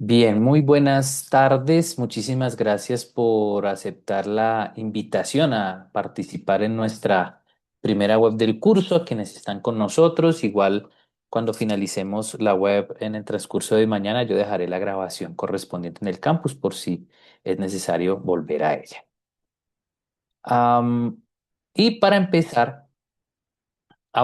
Bien, muy buenas tardes. Muchísimas gracias por aceptar la invitación a participar en nuestra primera web del curso. A quienes están con nosotros, igual cuando finalicemos la web en el transcurso de mañana, yo dejaré la grabación correspondiente en el campus por si es necesario volver a ella. Am, y para empezar,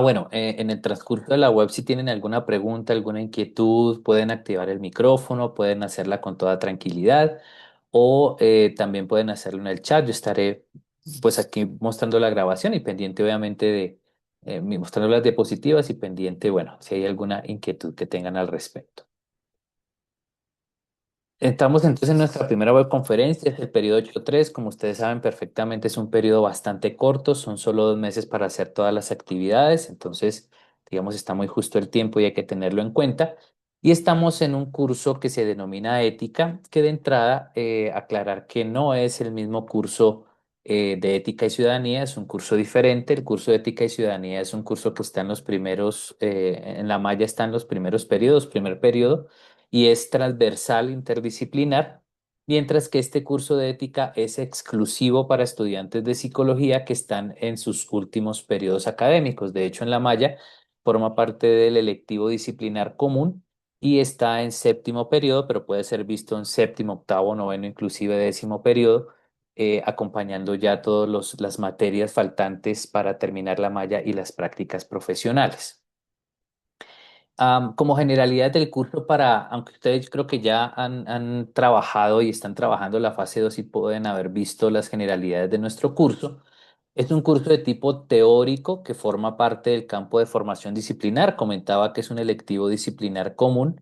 bueno, en el transcurso de la web, si tienen alguna pregunta, alguna inquietud, pueden activar el micrófono, pueden hacerla con toda tranquilidad o también pueden hacerlo en el chat. Yo estaré pues aquí mostrando la grabación y pendiente obviamente de mostrando las diapositivas y pendiente, bueno, si hay alguna inquietud que tengan al respecto. Estamos entonces en nuestra primera webconferencia, es el periodo 8.3. Como ustedes saben perfectamente, es un periodo bastante corto, son solo 2 meses para hacer todas las actividades, entonces, digamos, está muy justo el tiempo y hay que tenerlo en cuenta. Y estamos en un curso que se denomina Ética, que de entrada aclarar que no es el mismo curso de Ética y Ciudadanía, es un curso diferente. El curso de Ética y Ciudadanía es un curso que está en los primeros, en la malla están los primeros periodos, primer periodo y es transversal interdisciplinar, mientras que este curso de ética es exclusivo para estudiantes de psicología que están en sus últimos periodos académicos. De hecho, en la malla forma parte del electivo disciplinar común y está en séptimo periodo, pero puede ser visto en séptimo, octavo, noveno, inclusive décimo periodo, acompañando ya todas las materias faltantes para terminar la malla y las prácticas profesionales. Como generalidad del curso aunque ustedes creo que ya han trabajado y están trabajando la fase 2 y pueden haber visto las generalidades de nuestro curso, es un curso de tipo teórico que forma parte del campo de formación disciplinar. Comentaba que es un electivo disciplinar común,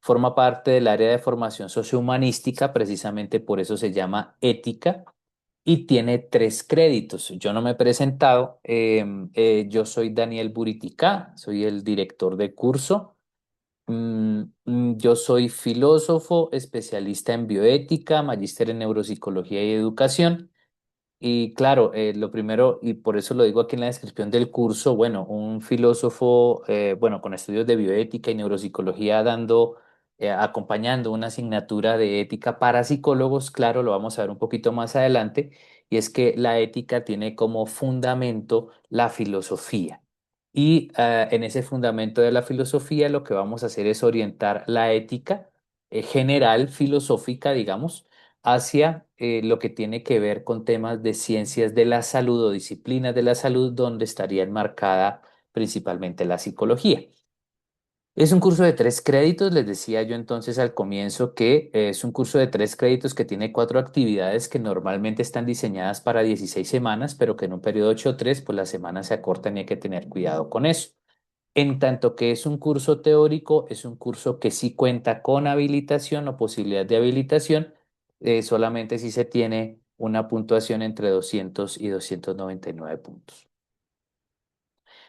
forma parte del área de formación sociohumanística, precisamente por eso se llama ética y tiene 3 créditos. Yo no me he presentado. Yo soy Daniel Buritica, soy el director de curso. Yo soy filósofo, especialista en bioética, magíster en neuropsicología y educación. Y claro, lo primero, y por eso lo digo aquí en la descripción del curso, bueno, un filósofo, bueno, con estudios de bioética y neuropsicología acompañando una asignatura de ética para psicólogos, claro, lo vamos a ver un poquito más adelante, y es que la ética tiene como fundamento la filosofía. Y en ese fundamento de la filosofía lo que vamos a hacer es orientar la ética general, filosófica, digamos, hacia lo que tiene que ver con temas de ciencias de la salud o disciplinas de la salud, donde estaría enmarcada principalmente la psicología. Es un curso de 3 créditos, les decía yo entonces al comienzo que es un curso de 3 créditos que tiene 4 actividades que normalmente están diseñadas para 16 semanas, pero que en un periodo 8 o 3, pues las semanas se acortan y hay que tener cuidado con eso. En tanto que es un curso teórico, es un curso que sí cuenta con habilitación o posibilidad de habilitación, solamente si se tiene una puntuación entre 200 y 299 puntos.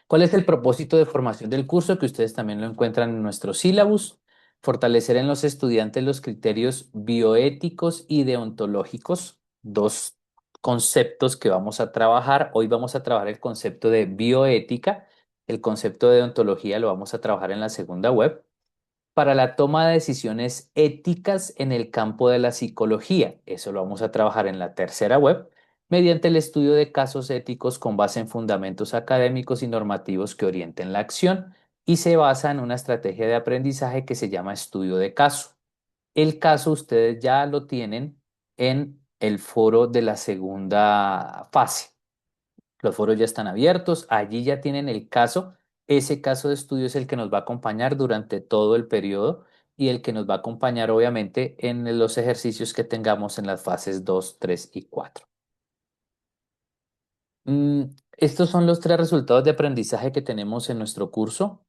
¿Cuál es el propósito de formación del curso? Que ustedes también lo encuentran en nuestro sílabus. Fortalecer en los estudiantes los criterios bioéticos y deontológicos, 2 conceptos que vamos a trabajar. Hoy vamos a trabajar el concepto de bioética, el concepto de deontología lo vamos a trabajar en la segunda web para la toma de decisiones éticas en el campo de la psicología. Eso lo vamos a trabajar en la tercera web, mediante el estudio de casos éticos con base en fundamentos académicos y normativos que orienten la acción y se basa en una estrategia de aprendizaje que se llama estudio de caso. El caso ustedes ya lo tienen en el foro de la segunda fase. Los foros ya están abiertos, allí ya tienen el caso. Ese caso de estudio es el que nos va a acompañar durante todo el periodo y el que nos va a acompañar obviamente en los ejercicios que tengamos en las fases 2, 3 y 4. Mm, Estos son los 3 resultados de aprendizaje que tenemos en nuestro curso.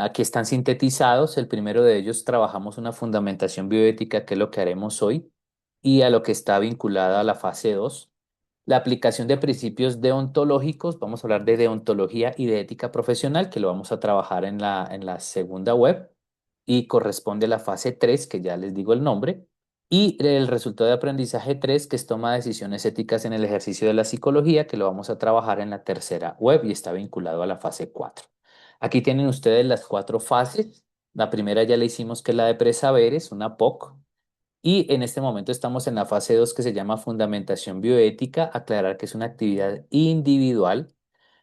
Aquí están sintetizados. El primero de ellos, trabajamos una fundamentación bioética, que es lo que haremos hoy, y a lo que está vinculada a la fase 2. La aplicación de principios deontológicos, vamos a hablar de deontología y de ética profesional, que lo vamos a trabajar en la segunda web, y corresponde a la fase 3 que ya les digo el nombre, y el resultado de aprendizaje 3 que es toma de decisiones éticas en el ejercicio de la psicología, que lo vamos a trabajar en la tercera web y está vinculado a la fase 4. Aquí tienen ustedes las 4 fases. La primera ya le hicimos, que es la de presaberes, una POC. Y en este momento estamos en la fase 2, que se llama fundamentación bioética, aclarar que es una actividad individual.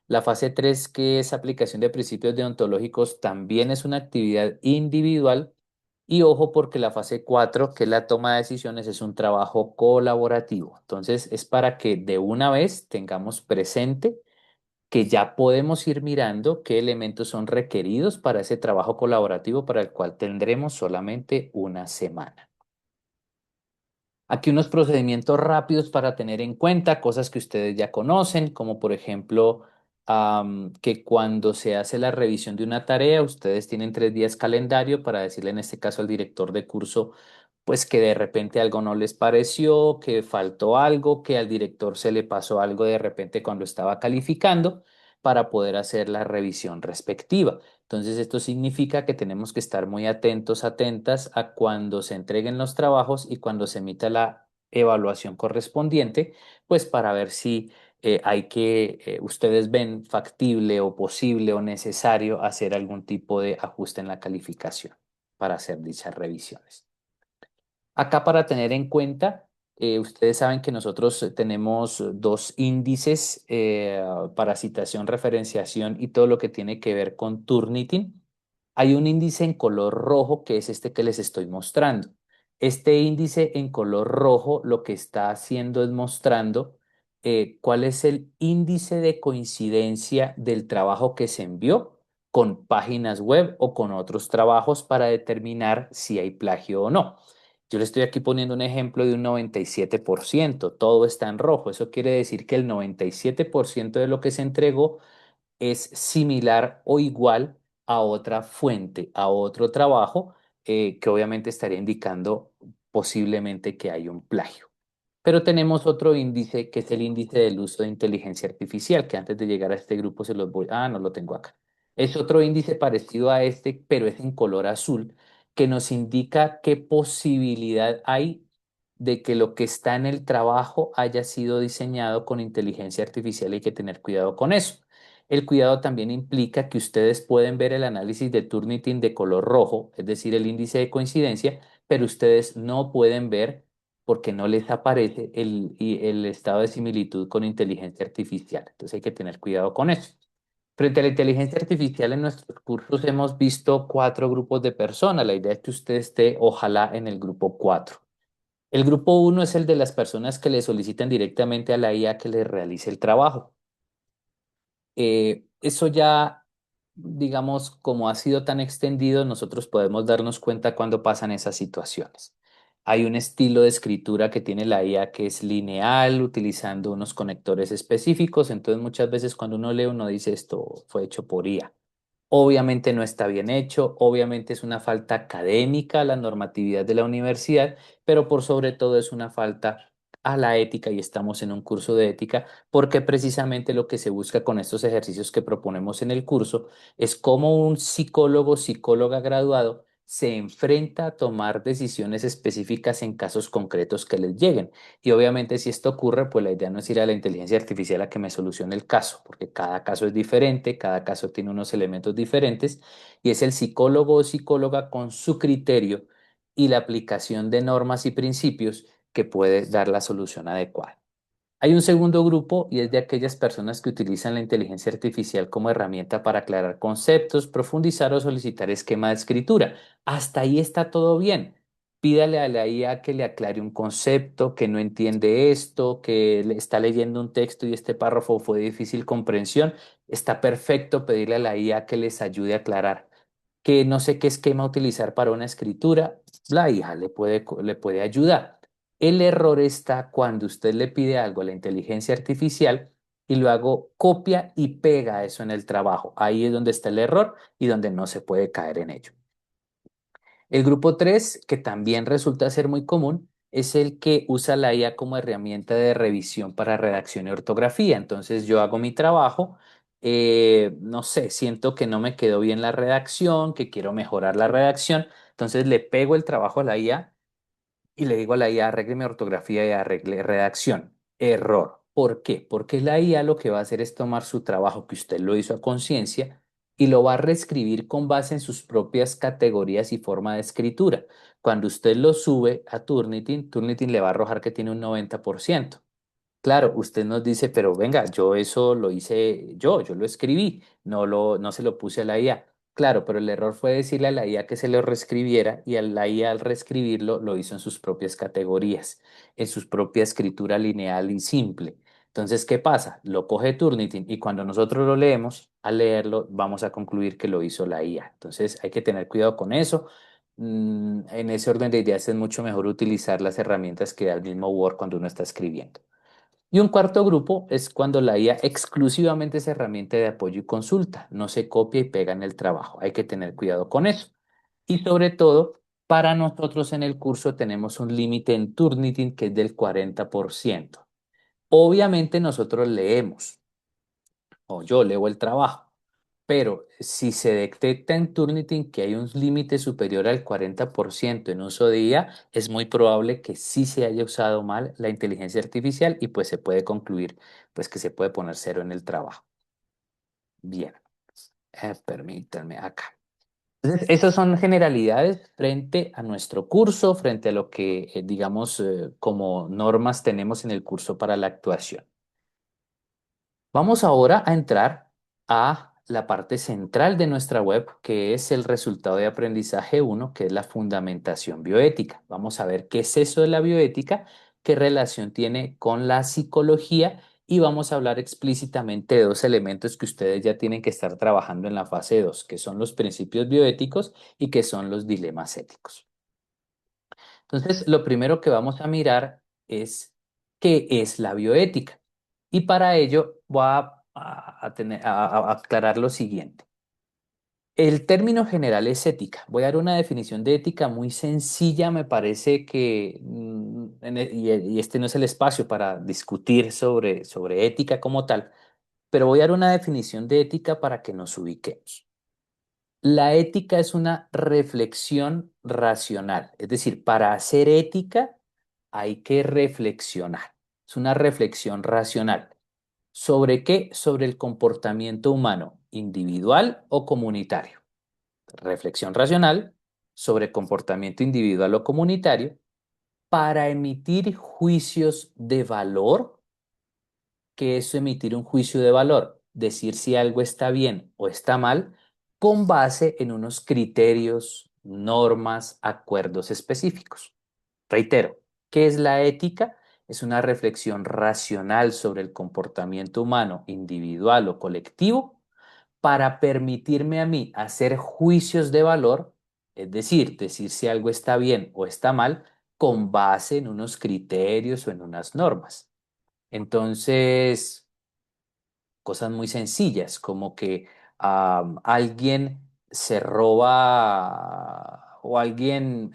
La fase 3, que es aplicación de principios deontológicos, también es una actividad individual. Y ojo, porque la fase 4, que es la toma de decisiones, es un trabajo colaborativo. Entonces, es para que de una vez tengamos presente que ya podemos ir mirando qué elementos son requeridos para ese trabajo colaborativo, para el cual tendremos solamente una semana. Aquí unos procedimientos rápidos para tener en cuenta, cosas que ustedes ya conocen, como por ejemplo, que cuando se hace la revisión de una tarea, ustedes tienen 3 días calendario para decirle en este caso al director de curso, pues que de repente algo no les pareció, que faltó algo, que al director se le pasó algo de repente cuando estaba calificando, para poder hacer la revisión respectiva. Entonces, esto significa que tenemos que estar muy atentos, atentas a cuando se entreguen los trabajos y cuando se emita la evaluación correspondiente, pues para ver si ustedes ven factible o posible o necesario hacer algún tipo de ajuste en la calificación para hacer dichas revisiones. Acá, para tener en cuenta, ustedes saben que nosotros tenemos 2 índices para citación, referenciación y todo lo que tiene que ver con Turnitin. Hay un índice en color rojo, que es este que les estoy mostrando. Este índice en color rojo lo que está haciendo es mostrando cuál es el índice de coincidencia del trabajo que se envió con páginas web o con otros trabajos, para determinar si hay plagio o no. Yo le estoy aquí poniendo un ejemplo de un 97%. Todo está en rojo. Eso quiere decir que el 97% de lo que se entregó es similar o igual a otra fuente, a otro trabajo, que obviamente estaría indicando posiblemente que hay un plagio. Pero tenemos otro índice, que es el índice del uso de inteligencia artificial, que antes de llegar a este grupo se los voy... Ah, no lo tengo acá. Es otro índice parecido a este, pero es en color azul, que nos indica qué posibilidad hay de que lo que está en el trabajo haya sido diseñado con inteligencia artificial. Hay que tener cuidado con eso. El cuidado también implica que ustedes pueden ver el análisis de Turnitin de color rojo, es decir, el índice de coincidencia, pero ustedes no pueden ver, porque no les aparece el estado de similitud con inteligencia artificial. Entonces hay que tener cuidado con eso. Frente a la inteligencia artificial, en nuestros cursos hemos visto 4 grupos de personas. La idea es que usted esté, ojalá, en el grupo 4. El grupo 1 es el de las personas que le solicitan directamente a la IA que les realice el trabajo. Eso ya, digamos, como ha sido tan extendido, nosotros podemos darnos cuenta cuando pasan esas situaciones. Hay un estilo de escritura que tiene la IA que es lineal, utilizando unos conectores específicos. Entonces, muchas veces cuando uno lee, uno dice, esto fue hecho por IA. Obviamente no está bien hecho, obviamente es una falta académica a la normatividad de la universidad, pero por sobre todo es una falta a la ética, y estamos en un curso de ética, porque precisamente lo que se busca con estos ejercicios que proponemos en el curso es cómo un psicólogo, psicóloga graduado se enfrenta a tomar decisiones específicas en casos concretos que les lleguen. Y obviamente, si esto ocurre, pues la idea no es ir a la inteligencia artificial a que me solucione el caso, porque cada caso es diferente, cada caso tiene unos elementos diferentes, y es el psicólogo o psicóloga con su criterio y la aplicación de normas y principios que puede dar la solución adecuada. Hay un segundo grupo, y es de aquellas personas que utilizan la inteligencia artificial como herramienta para aclarar conceptos, profundizar o solicitar esquema de escritura. Hasta ahí está todo bien. Pídale a la IA que le aclare un concepto, que no entiende esto, que le está leyendo un texto y este párrafo fue de difícil comprensión. Está perfecto pedirle a la IA que les ayude a aclarar, que no sé qué esquema utilizar para una escritura. La IA le puede ayudar. El error está cuando usted le pide algo a la inteligencia artificial y luego copia y pega eso en el trabajo. Ahí es donde está el error y donde no se puede caer en ello. El grupo 3, que también resulta ser muy común, es el que usa la IA como herramienta de revisión para redacción y ortografía. Entonces yo hago mi trabajo, no sé, siento que no me quedó bien la redacción, que quiero mejorar la redacción, entonces le pego el trabajo a la IA y le digo a la IA, arregle mi ortografía y arregle redacción. Error. ¿Por qué? Porque la IA lo que va a hacer es tomar su trabajo, que usted lo hizo a conciencia, y lo va a reescribir con base en sus propias categorías y forma de escritura. Cuando usted lo sube a Turnitin, Turnitin le va a arrojar que tiene un 90%. Claro, usted nos dice, pero venga, yo eso lo hice yo lo escribí, no se lo puse a la IA. Claro, pero el error fue decirle a la IA que se lo reescribiera y a la IA al reescribirlo lo hizo en sus propias categorías, en su propia escritura lineal y simple. Entonces, ¿qué pasa? Lo coge Turnitin y cuando nosotros lo leemos, al leerlo, vamos a concluir que lo hizo la IA. Entonces, hay que tener cuidado con eso. En ese orden de ideas es mucho mejor utilizar las herramientas que da el mismo Word cuando uno está escribiendo. Y un cuarto grupo es cuando la IA exclusivamente es herramienta de apoyo y consulta, no se copia y pega en el trabajo. Hay que tener cuidado con eso. Y sobre todo, para nosotros en el curso tenemos un límite en Turnitin que es del 40%. Obviamente nosotros leemos, o yo leo el trabajo, pero si se detecta en Turnitin que hay un límite superior al 40% en uso de IA, es muy probable que sí se haya usado mal la inteligencia artificial y pues se puede concluir pues que se puede poner cero en el trabajo. Bien, permítanme acá. Entonces, esas son generalidades frente a nuestro curso, frente a lo que, digamos, como normas tenemos en el curso para la actuación. Vamos ahora a entrar a la parte central de nuestra web, que es el resultado de aprendizaje uno, que es la fundamentación bioética. Vamos a ver qué es eso de la bioética, qué relación tiene con la psicología y vamos a hablar explícitamente de dos elementos que ustedes ya tienen que estar trabajando en la fase 2, que son los principios bioéticos y que son los dilemas éticos. Entonces, lo primero que vamos a mirar es qué es la bioética. Y para ello voy a aclarar lo siguiente. El término general es ética. Voy a dar una definición de ética muy sencilla. Me parece que, y este no es el espacio para discutir sobre ética como tal, pero voy a dar una definición de ética para que nos ubiquemos. La ética es una reflexión racional, es decir, para hacer ética hay que reflexionar. Es una reflexión racional. ¿Sobre qué? Sobre el comportamiento humano, individual o comunitario. Reflexión racional sobre comportamiento individual o comunitario para emitir juicios de valor. ¿Qué es emitir un juicio de valor? Decir si algo está bien o está mal con base en unos criterios, normas, acuerdos específicos. Reitero, ¿qué es la ética? Es una reflexión racional sobre el comportamiento humano, individual o colectivo, para permitirme a mí hacer juicios de valor, es decir si algo está bien o está mal, con base en unos criterios o en unas normas. Entonces, cosas muy sencillas, como que alguien se roba o alguien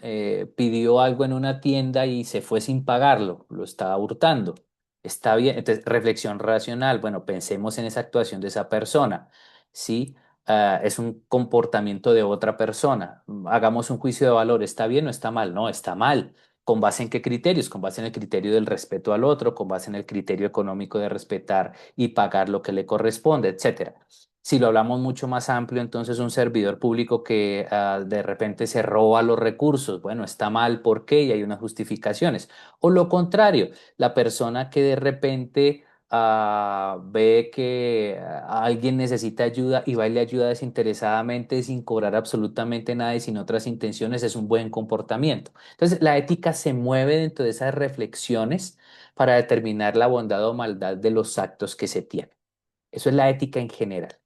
pidió algo en una tienda y se fue sin pagarlo, lo estaba hurtando. Está bien, entonces reflexión racional, bueno, pensemos en esa actuación de esa persona, ¿sí? Es un comportamiento de otra persona. Hagamos un juicio de valor, ¿está bien o está mal? No, está mal. ¿Con base en qué criterios? Con base en el criterio del respeto al otro, con base en el criterio económico de respetar y pagar lo que le corresponde, etcétera. Si lo hablamos mucho más amplio, entonces un servidor público que de repente se roba los recursos, bueno, está mal, ¿por qué? Y hay unas justificaciones. O lo contrario, la persona que de repente ve que alguien necesita ayuda y va y le ayuda desinteresadamente sin cobrar absolutamente nada y sin otras intenciones, es un buen comportamiento. Entonces, la ética se mueve dentro de esas reflexiones para determinar la bondad o maldad de los actos que se tienen. Eso es la ética en general.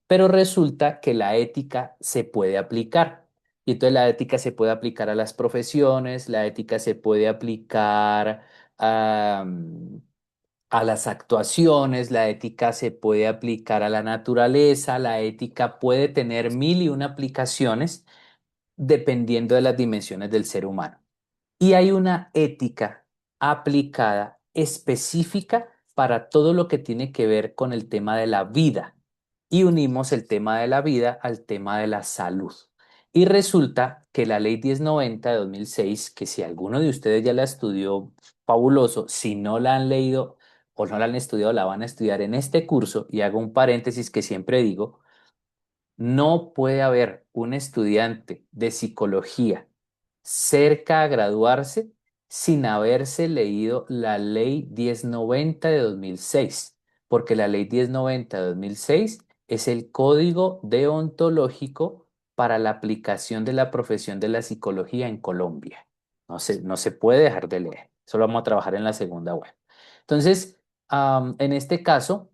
Pero resulta que la ética se puede aplicar. Y entonces la ética se puede aplicar a las profesiones, la ética se puede aplicar a, a las actuaciones, la ética se puede aplicar a la naturaleza, la ética puede tener mil y una aplicaciones dependiendo de las dimensiones del ser humano. Y hay una ética aplicada específica para todo lo que tiene que ver con el tema de la vida. Y unimos el tema de la vida al tema de la salud. Y resulta que la ley 1090 de 2006, que si alguno de ustedes ya la estudió, fabuloso, si no la han leído o no la han estudiado, la van a estudiar en este curso. Y hago un paréntesis que siempre digo, No puede haber un estudiante de psicología cerca a graduarse sin haberse leído la Ley 1090 de 2006, porque la Ley 1090 de 2006 es el código deontológico para la aplicación de la profesión de la psicología en Colombia. No se puede dejar de leer. Solo vamos a trabajar en la segunda web. Entonces, en este caso,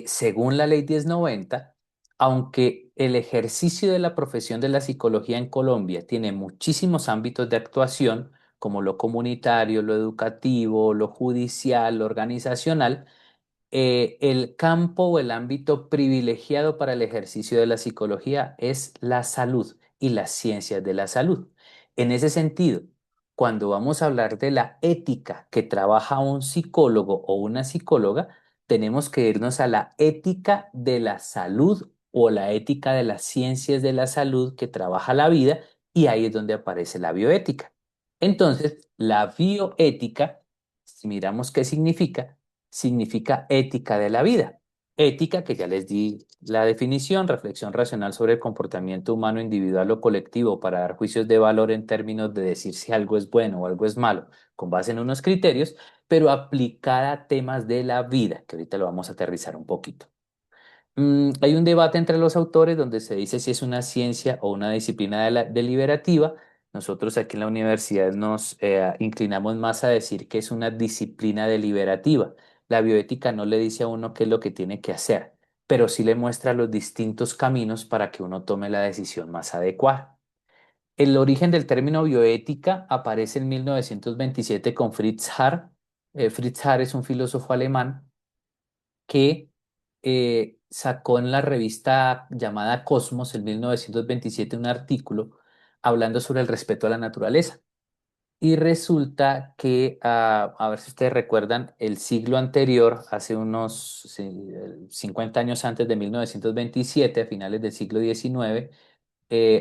según la ley 1090, aunque el ejercicio de la profesión de la psicología en Colombia tiene muchísimos ámbitos de actuación, como lo comunitario, lo educativo, lo judicial, lo organizacional, el campo o el ámbito privilegiado para el ejercicio de la psicología es la salud y las ciencias de la salud. En ese sentido, cuando vamos a hablar de la ética que trabaja un psicólogo o una psicóloga, tenemos que irnos a la ética de la salud o la ética de las ciencias de la salud que trabaja la vida, y ahí es donde aparece la bioética. Entonces, la bioética, si miramos qué significa ética de la vida. Ética, que ya les di la definición, reflexión racional sobre el comportamiento humano individual o colectivo para dar juicios de valor en términos de decir si algo es bueno o algo es malo, con base en unos criterios, pero aplicada a temas de la vida, que ahorita lo vamos a aterrizar un poquito. Hay un debate entre los autores donde se dice si es una ciencia o una disciplina deliberativa. Nosotros aquí en la universidad nos inclinamos más a decir que es una disciplina deliberativa. La bioética no le dice a uno qué es lo que tiene que hacer, pero sí le muestra los distintos caminos para que uno tome la decisión más adecuada. El origen del término bioética aparece en 1927 con Fritz Haar. Fritz Haar es un filósofo alemán que sacó en la revista llamada Cosmos en 1927 un artículo hablando sobre el respeto a la naturaleza. Y resulta que, a ver si ustedes recuerdan, el siglo anterior, hace unos 50 años antes de 1927, a finales del siglo XIX,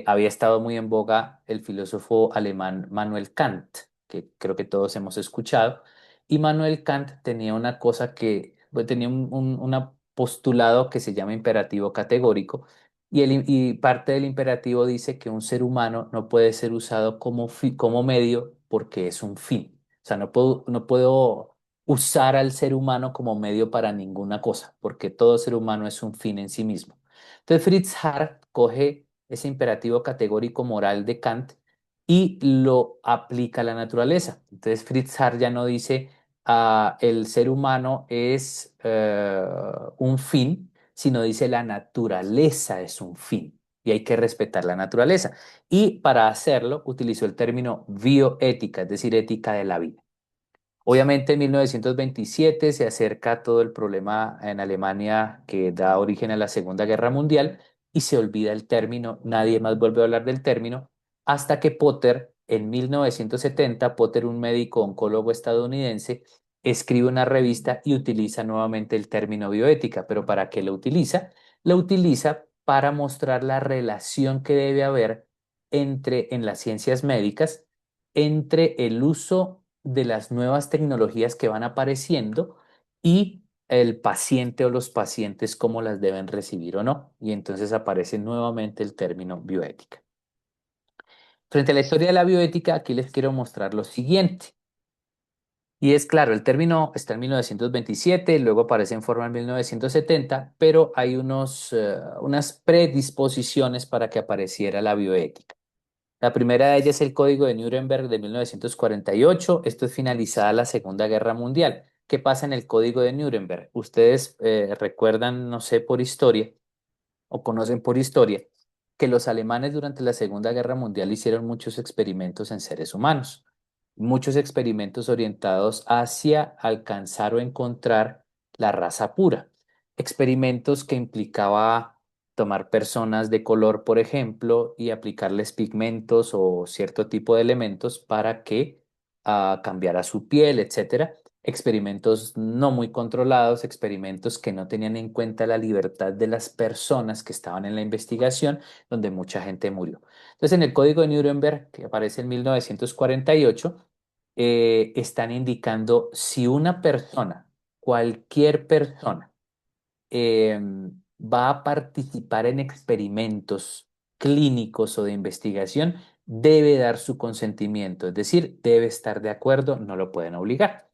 había estado muy en boga el filósofo alemán Manuel Kant, que creo que todos hemos escuchado. Y Manuel Kant tenía una cosa que, bueno, tenía un postulado que se llama imperativo categórico. Y parte del imperativo dice que un ser humano no puede ser usado como medio porque es un fin. O sea, no puedo usar al ser humano como medio para ninguna cosa, porque todo ser humano es un fin en sí mismo. Entonces Fritz Hart coge ese imperativo categórico moral de Kant y lo aplica a la naturaleza. Entonces Fritz Hart ya no dice el ser humano es un fin, sino dice la naturaleza es un fin y hay que respetar la naturaleza. Y para hacerlo utilizó el término bioética, es decir, ética de la vida. Obviamente en 1927 se acerca todo el problema en Alemania que da origen a la Segunda Guerra Mundial y se olvida el término, nadie más vuelve a hablar del término, hasta que Potter, en 1970, Potter, un médico oncólogo estadounidense, escribe una revista y utiliza nuevamente el término bioética. ¿Pero para qué lo utiliza? Lo utiliza para mostrar la relación que debe haber en las ciencias médicas, entre el uso de las nuevas tecnologías que van apareciendo y el paciente o los pacientes cómo las deben recibir o no. Y entonces aparece nuevamente el término bioética. Frente a la historia de la bioética, aquí les quiero mostrar lo siguiente. Y es claro, el término está en 1927, luego aparece en forma en 1970, pero hay unas predisposiciones para que apareciera la bioética. La primera de ellas es el Código de Nuremberg de 1948. Esto es finalizada la Segunda Guerra Mundial. ¿Qué pasa en el Código de Nuremberg? Ustedes recuerdan, no sé, por historia, o conocen por historia, que los alemanes durante la Segunda Guerra Mundial hicieron muchos experimentos en seres humanos, muchos experimentos orientados hacia alcanzar o encontrar la raza pura, experimentos que implicaba tomar personas de color, por ejemplo, y aplicarles pigmentos o cierto tipo de elementos para que cambiara su piel, etcétera. Experimentos no muy controlados, experimentos que no tenían en cuenta la libertad de las personas que estaban en la investigación, donde mucha gente murió. Entonces, en el Código de Nuremberg, que aparece en 1948, están indicando si una persona, cualquier persona, va a participar en experimentos clínicos o de investigación, debe dar su consentimiento, es decir, debe estar de acuerdo, no lo pueden obligar.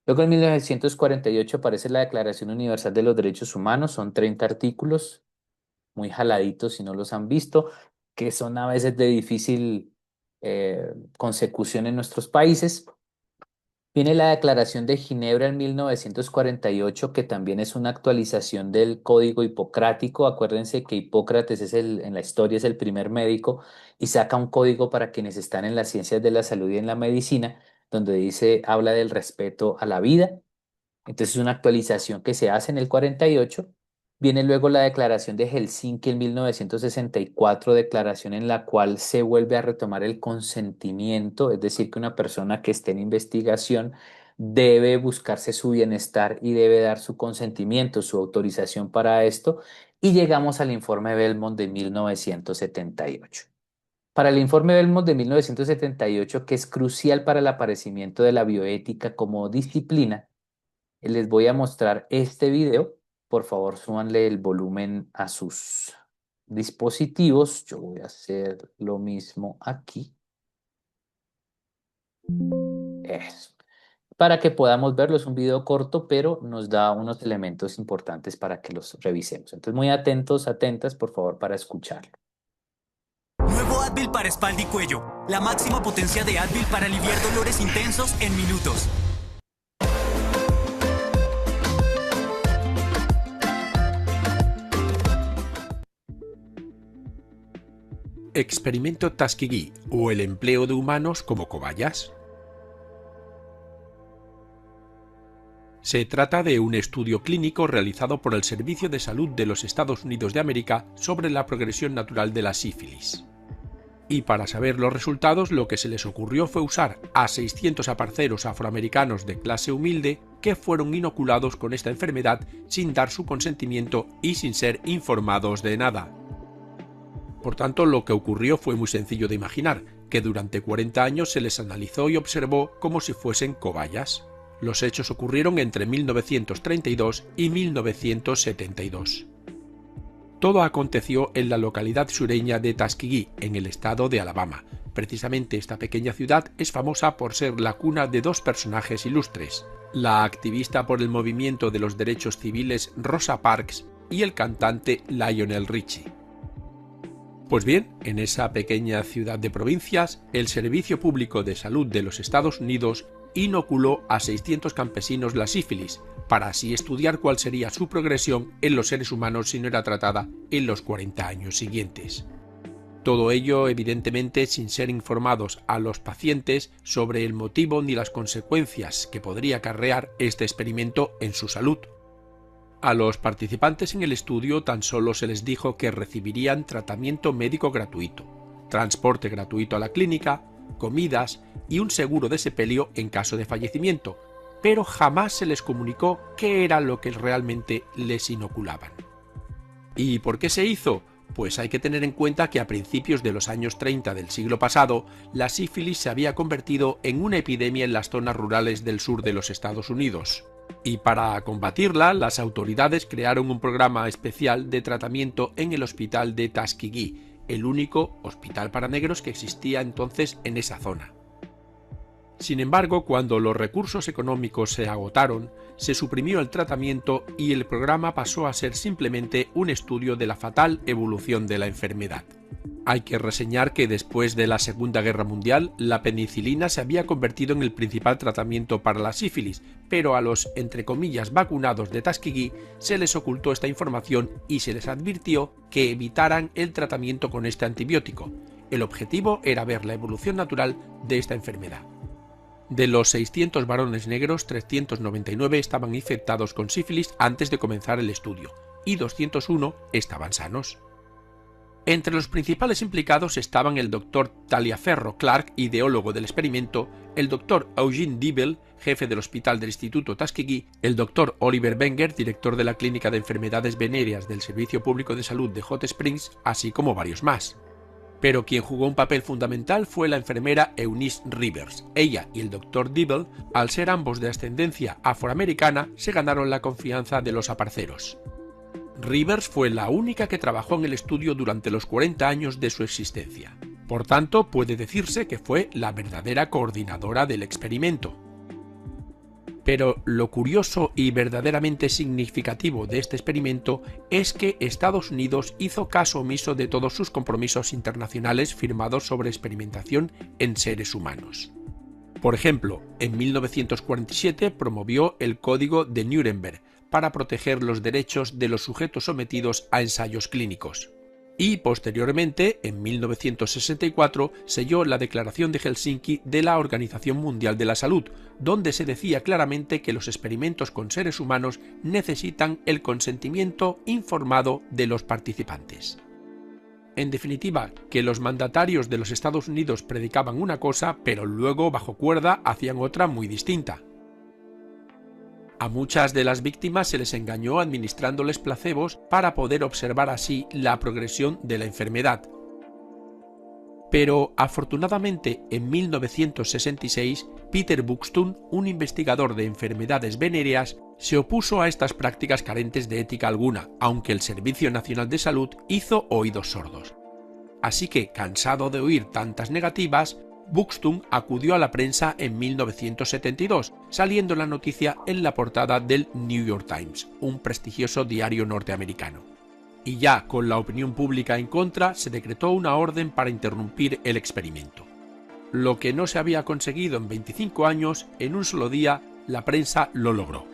Luego en 1948 aparece la Declaración Universal de los Derechos Humanos, son 30 artículos, muy jaladitos si no los han visto, que son a veces de difícil consecución en nuestros países. Viene la Declaración de Ginebra en 1948, que también es una actualización del Código Hipocrático. Acuérdense que Hipócrates en la historia es el primer médico y saca un código para quienes están en las ciencias de la salud y en la medicina, donde dice, habla del respeto a la vida. Entonces es una actualización que se hace en el 48. Viene luego la Declaración de Helsinki en 1964, declaración en la cual se vuelve a retomar el consentimiento, es decir, que una persona que esté en investigación debe buscarse su bienestar y debe dar su consentimiento, su autorización para esto. Y llegamos al informe Belmont de 1978. Para el informe Belmont de 1978, que es crucial para el aparecimiento de la bioética como disciplina, les voy a mostrar este video. Por favor, súbanle el volumen a sus dispositivos. Yo voy a hacer lo mismo aquí. Eso. Para que podamos verlo, es un video corto, pero nos da unos elementos importantes para que los revisemos. Entonces, muy atentos, atentas, por favor, para escucharlo. Nuevo Advil para espalda y cuello. La máxima potencia de Advil para aliviar dolores intensos en minutos. Experimento Tuskegee o el empleo de humanos como cobayas. Se trata de un estudio clínico realizado por el Servicio de Salud de los Estados Unidos de América sobre la progresión natural de la sífilis. Y para saber los resultados, lo que se les ocurrió fue usar a 600 aparceros afroamericanos de clase humilde que fueron inoculados con esta enfermedad sin dar su consentimiento y sin ser informados de nada. Por tanto, lo que ocurrió fue muy sencillo de imaginar, que durante 40 años se les analizó y observó como si fuesen cobayas. Los hechos ocurrieron entre 1932 y 1972. Todo aconteció en la localidad sureña de Tuskegee, en el estado de Alabama. Precisamente esta pequeña ciudad es famosa por ser la cuna de dos personajes ilustres, la activista por el movimiento de los derechos civiles Rosa Parks y el cantante Lionel Richie. Pues bien, en esa pequeña ciudad de provincias, el Servicio Público de Salud de los Estados Unidos inoculó a 600 campesinos la sífilis, para así estudiar cuál sería su progresión en los seres humanos si no era tratada en los 40 años siguientes. Todo ello, evidentemente, sin ser informados a los pacientes sobre el motivo ni las consecuencias que podría acarrear este experimento en su salud. A los participantes en el estudio tan solo se les dijo que recibirían tratamiento médico gratuito, transporte gratuito a la clínica, comidas y un seguro de sepelio en caso de fallecimiento, pero jamás se les comunicó qué era lo que realmente les inoculaban. ¿Y por qué se hizo? Pues hay que tener en cuenta que a principios de los años 30 del siglo pasado, la sífilis se había convertido en una epidemia en las zonas rurales del sur de los Estados Unidos. Y para combatirla, las autoridades crearon un programa especial de tratamiento en el hospital de Tuskegee, el único hospital para negros que existía entonces en esa zona. Sin embargo, cuando los recursos económicos se agotaron, se suprimió el tratamiento y el programa pasó a ser simplemente un estudio de la fatal evolución de la enfermedad. Hay que reseñar que después de la Segunda Guerra Mundial, la penicilina se había convertido en el principal tratamiento para la sífilis, pero a los, entre comillas, vacunados de Tuskegee se les ocultó esta información y se les advirtió que evitaran el tratamiento con este antibiótico. El objetivo era ver la evolución natural de esta enfermedad. De los 600 varones negros, 399 estaban infectados con sífilis antes de comenzar el estudio, y 201 estaban sanos. Entre los principales implicados estaban el Dr. Taliaferro Clark, ideólogo del experimento, el Dr. Eugene Dibble, jefe del hospital del Instituto Tuskegee, el Dr. Oliver Wenger, director de la Clínica de Enfermedades Venéreas del Servicio Público de Salud de Hot Springs, así como varios más. Pero quien jugó un papel fundamental fue la enfermera Eunice Rivers. Ella y el Dr. Dibble, al ser ambos de ascendencia afroamericana, se ganaron la confianza de los aparceros. Rivers fue la única que trabajó en el estudio durante los 40 años de su existencia. Por tanto, puede decirse que fue la verdadera coordinadora del experimento. Pero lo curioso y verdaderamente significativo de este experimento es que Estados Unidos hizo caso omiso de todos sus compromisos internacionales firmados sobre experimentación en seres humanos. Por ejemplo, en 1947 promovió el Código de Nuremberg para proteger los derechos de los sujetos sometidos a ensayos clínicos. Y posteriormente, en 1964, selló la Declaración de Helsinki de la Organización Mundial de la Salud, donde se decía claramente que los experimentos con seres humanos necesitan el consentimiento informado de los participantes. En definitiva, que los mandatarios de los Estados Unidos predicaban una cosa, pero luego, bajo cuerda, hacían otra muy distinta. A muchas de las víctimas se les engañó administrándoles placebos para poder observar así la progresión de la enfermedad. Pero, afortunadamente, en 1966, Peter Buxton, un investigador de enfermedades venéreas, se opuso a estas prácticas carentes de ética alguna, aunque el Servicio Nacional de Salud hizo oídos sordos. Así que, cansado de oír tantas negativas, Buxton acudió a la prensa en 1972, saliendo la noticia en la portada del New York Times, un prestigioso diario norteamericano. Y ya con la opinión pública en contra, se decretó una orden para interrumpir el experimento. Lo que no se había conseguido en 25 años, en un solo día, la prensa lo logró.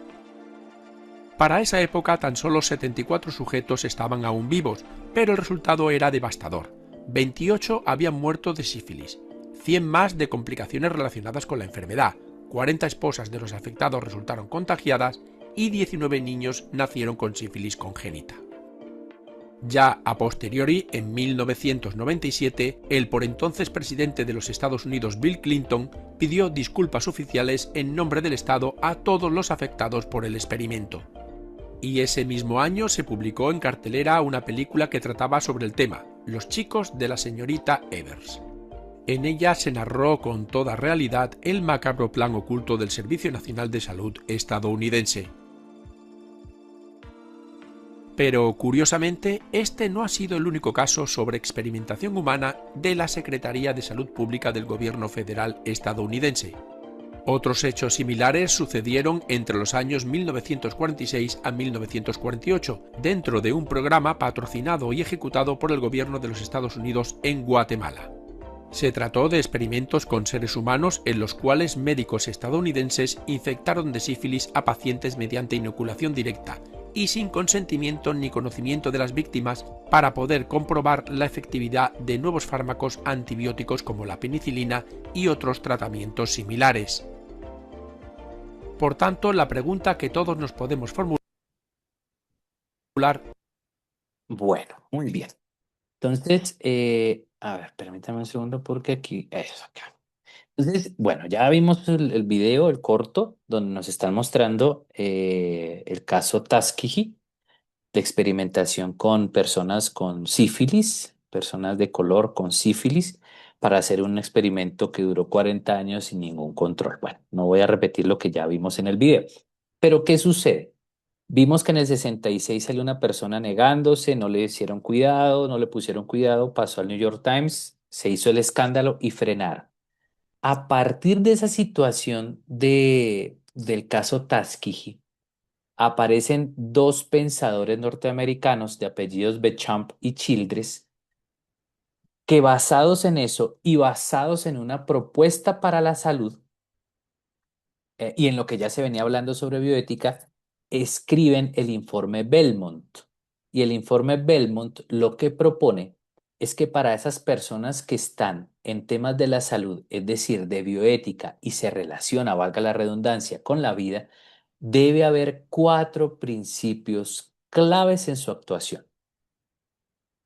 Para esa época tan solo 74 sujetos estaban aún vivos, pero el resultado era devastador. 28 habían muerto de sífilis, 100 más de complicaciones relacionadas con la enfermedad, 40 esposas de los afectados resultaron contagiadas y 19 niños nacieron con sífilis congénita. Ya a posteriori, en 1997, el por entonces presidente de los Estados Unidos, Bill Clinton, pidió disculpas oficiales en nombre del Estado a todos los afectados por el experimento. Y ese mismo año se publicó en cartelera una película que trataba sobre el tema, Los chicos de la señorita Evers. En ella se narró con toda realidad el macabro plan oculto del Servicio Nacional de Salud estadounidense. Pero, curiosamente, este no ha sido el único caso sobre experimentación humana de la Secretaría de Salud Pública del Gobierno Federal estadounidense. Otros hechos similares sucedieron entre los años 1946 a 1948, dentro de un programa patrocinado y ejecutado por el gobierno de los Estados Unidos en Guatemala. Se trató de experimentos con seres humanos en los cuales médicos estadounidenses infectaron de sífilis a pacientes mediante inoculación directa y sin consentimiento ni conocimiento de las víctimas para poder comprobar la efectividad de nuevos fármacos antibióticos como la penicilina y otros tratamientos similares. Por tanto, la pregunta que todos nos podemos formular. Bueno, muy bien. Entonces, a ver, permítame un segundo porque aquí, eso acá. Entonces, bueno, ya vimos el video, el corto, donde nos están mostrando el caso Tuskegee de experimentación con personas con sífilis, personas de color con sífilis, para hacer un experimento que duró 40 años sin ningún control. Bueno, no voy a repetir lo que ya vimos en el video. Pero, ¿qué sucede? Vimos que en el 66 salió una persona negándose, no le hicieron cuidado, no le pusieron cuidado, pasó al New York Times, se hizo el escándalo y frenaron. A partir de esa situación del caso Tuskegee, aparecen dos pensadores norteamericanos de apellidos Bechamp y Childress, que basados en eso y basados en una propuesta para la salud y en lo que ya se venía hablando sobre bioética, escriben el informe Belmont. Y el informe Belmont lo que propone es que para esas personas que están en temas de la salud, es decir, de bioética, y se relaciona, valga la redundancia, con la vida, debe haber cuatro principios claves en su actuación: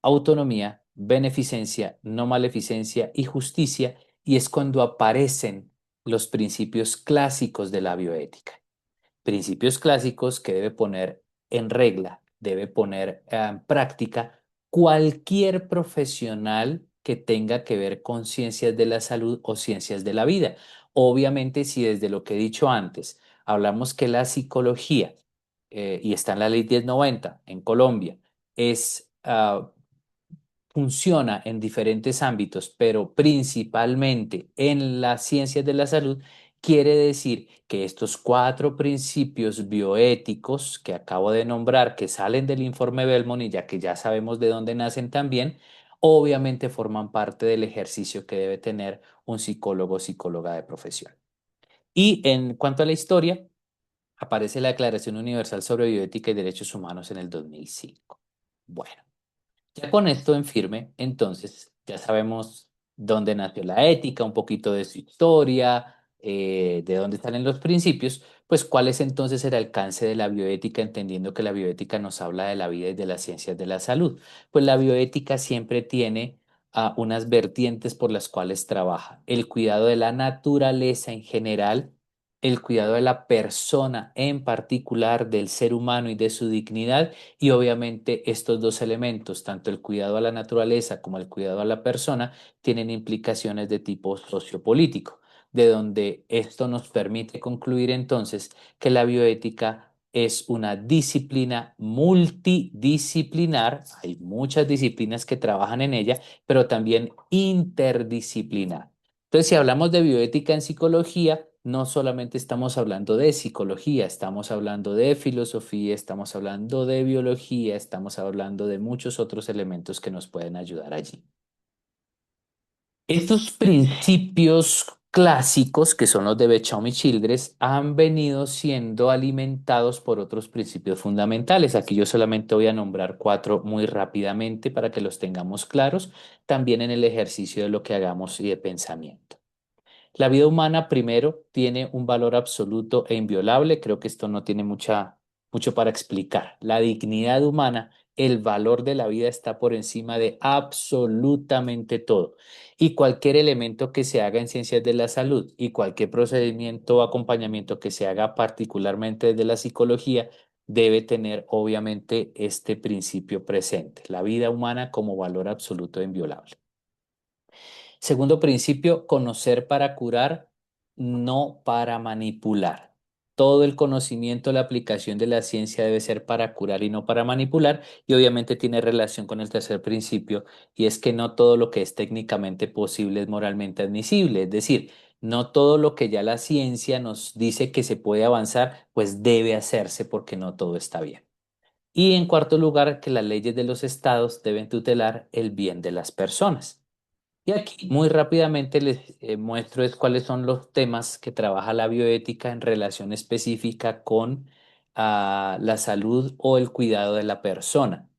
autonomía, beneficencia, no maleficencia y justicia, y es cuando aparecen los principios clásicos de la bioética. Principios clásicos que debe poner en regla, debe poner en práctica cualquier profesional que tenga que ver con ciencias de la salud o ciencias de la vida. Obviamente, si desde lo que he dicho antes, hablamos que la psicología y está en la ley 1090 en Colombia, es, funciona en diferentes ámbitos, pero principalmente en las ciencias de la salud, quiere decir que estos cuatro principios bioéticos que acabo de nombrar, que salen del informe Belmont y ya que ya sabemos de dónde nacen también, obviamente forman parte del ejercicio que debe tener un psicólogo o psicóloga de profesión. Y en cuanto a la historia, aparece la Declaración Universal sobre Bioética y Derechos Humanos en el 2005. Bueno. Ya con esto en firme, entonces ya sabemos dónde nació la ética, un poquito de su historia, de dónde salen los principios, pues cuál es entonces el alcance de la bioética, entendiendo que la bioética nos habla de la vida y de las ciencias de la salud. Pues la bioética siempre tiene unas vertientes por las cuales trabaja. El cuidado de la naturaleza en general, el cuidado de la persona en particular, del ser humano y de su dignidad, y obviamente estos dos elementos, tanto el cuidado a la naturaleza como el cuidado a la persona, tienen implicaciones de tipo sociopolítico, de donde esto nos permite concluir entonces que la bioética es una disciplina multidisciplinar, hay muchas disciplinas que trabajan en ella, pero también interdisciplinar. Entonces, si hablamos de bioética en psicología, no solamente estamos hablando de psicología, estamos hablando de filosofía, estamos hablando de biología, estamos hablando de muchos otros elementos que nos pueden ayudar allí. Estos principios clásicos, que son los de Beauchamp y Childress, han venido siendo alimentados por otros principios fundamentales. Aquí yo solamente voy a nombrar cuatro muy rápidamente para que los tengamos claros, también en el ejercicio de lo que hagamos y de pensamiento. La vida humana, primero, tiene un valor absoluto e inviolable. Creo que esto no tiene mucho para explicar. La dignidad humana, el valor de la vida está por encima de absolutamente todo. Y cualquier elemento que se haga en ciencias de la salud y cualquier procedimiento o acompañamiento que se haga particularmente desde la psicología debe tener obviamente este principio presente, la vida humana como valor absoluto e inviolable. Segundo principio, conocer para curar, no para manipular. Todo el conocimiento, la aplicación de la ciencia debe ser para curar y no para manipular. Y obviamente tiene relación con el tercer principio, y es que no todo lo que es técnicamente posible es moralmente admisible. Es decir, no todo lo que ya la ciencia nos dice que se puede avanzar, pues debe hacerse porque no todo está bien. Y en cuarto lugar, que las leyes de los estados deben tutelar el bien de las personas. Y aquí muy rápidamente les muestro es cuáles son los temas que trabaja la bioética en relación específica con la salud o el cuidado de la persona.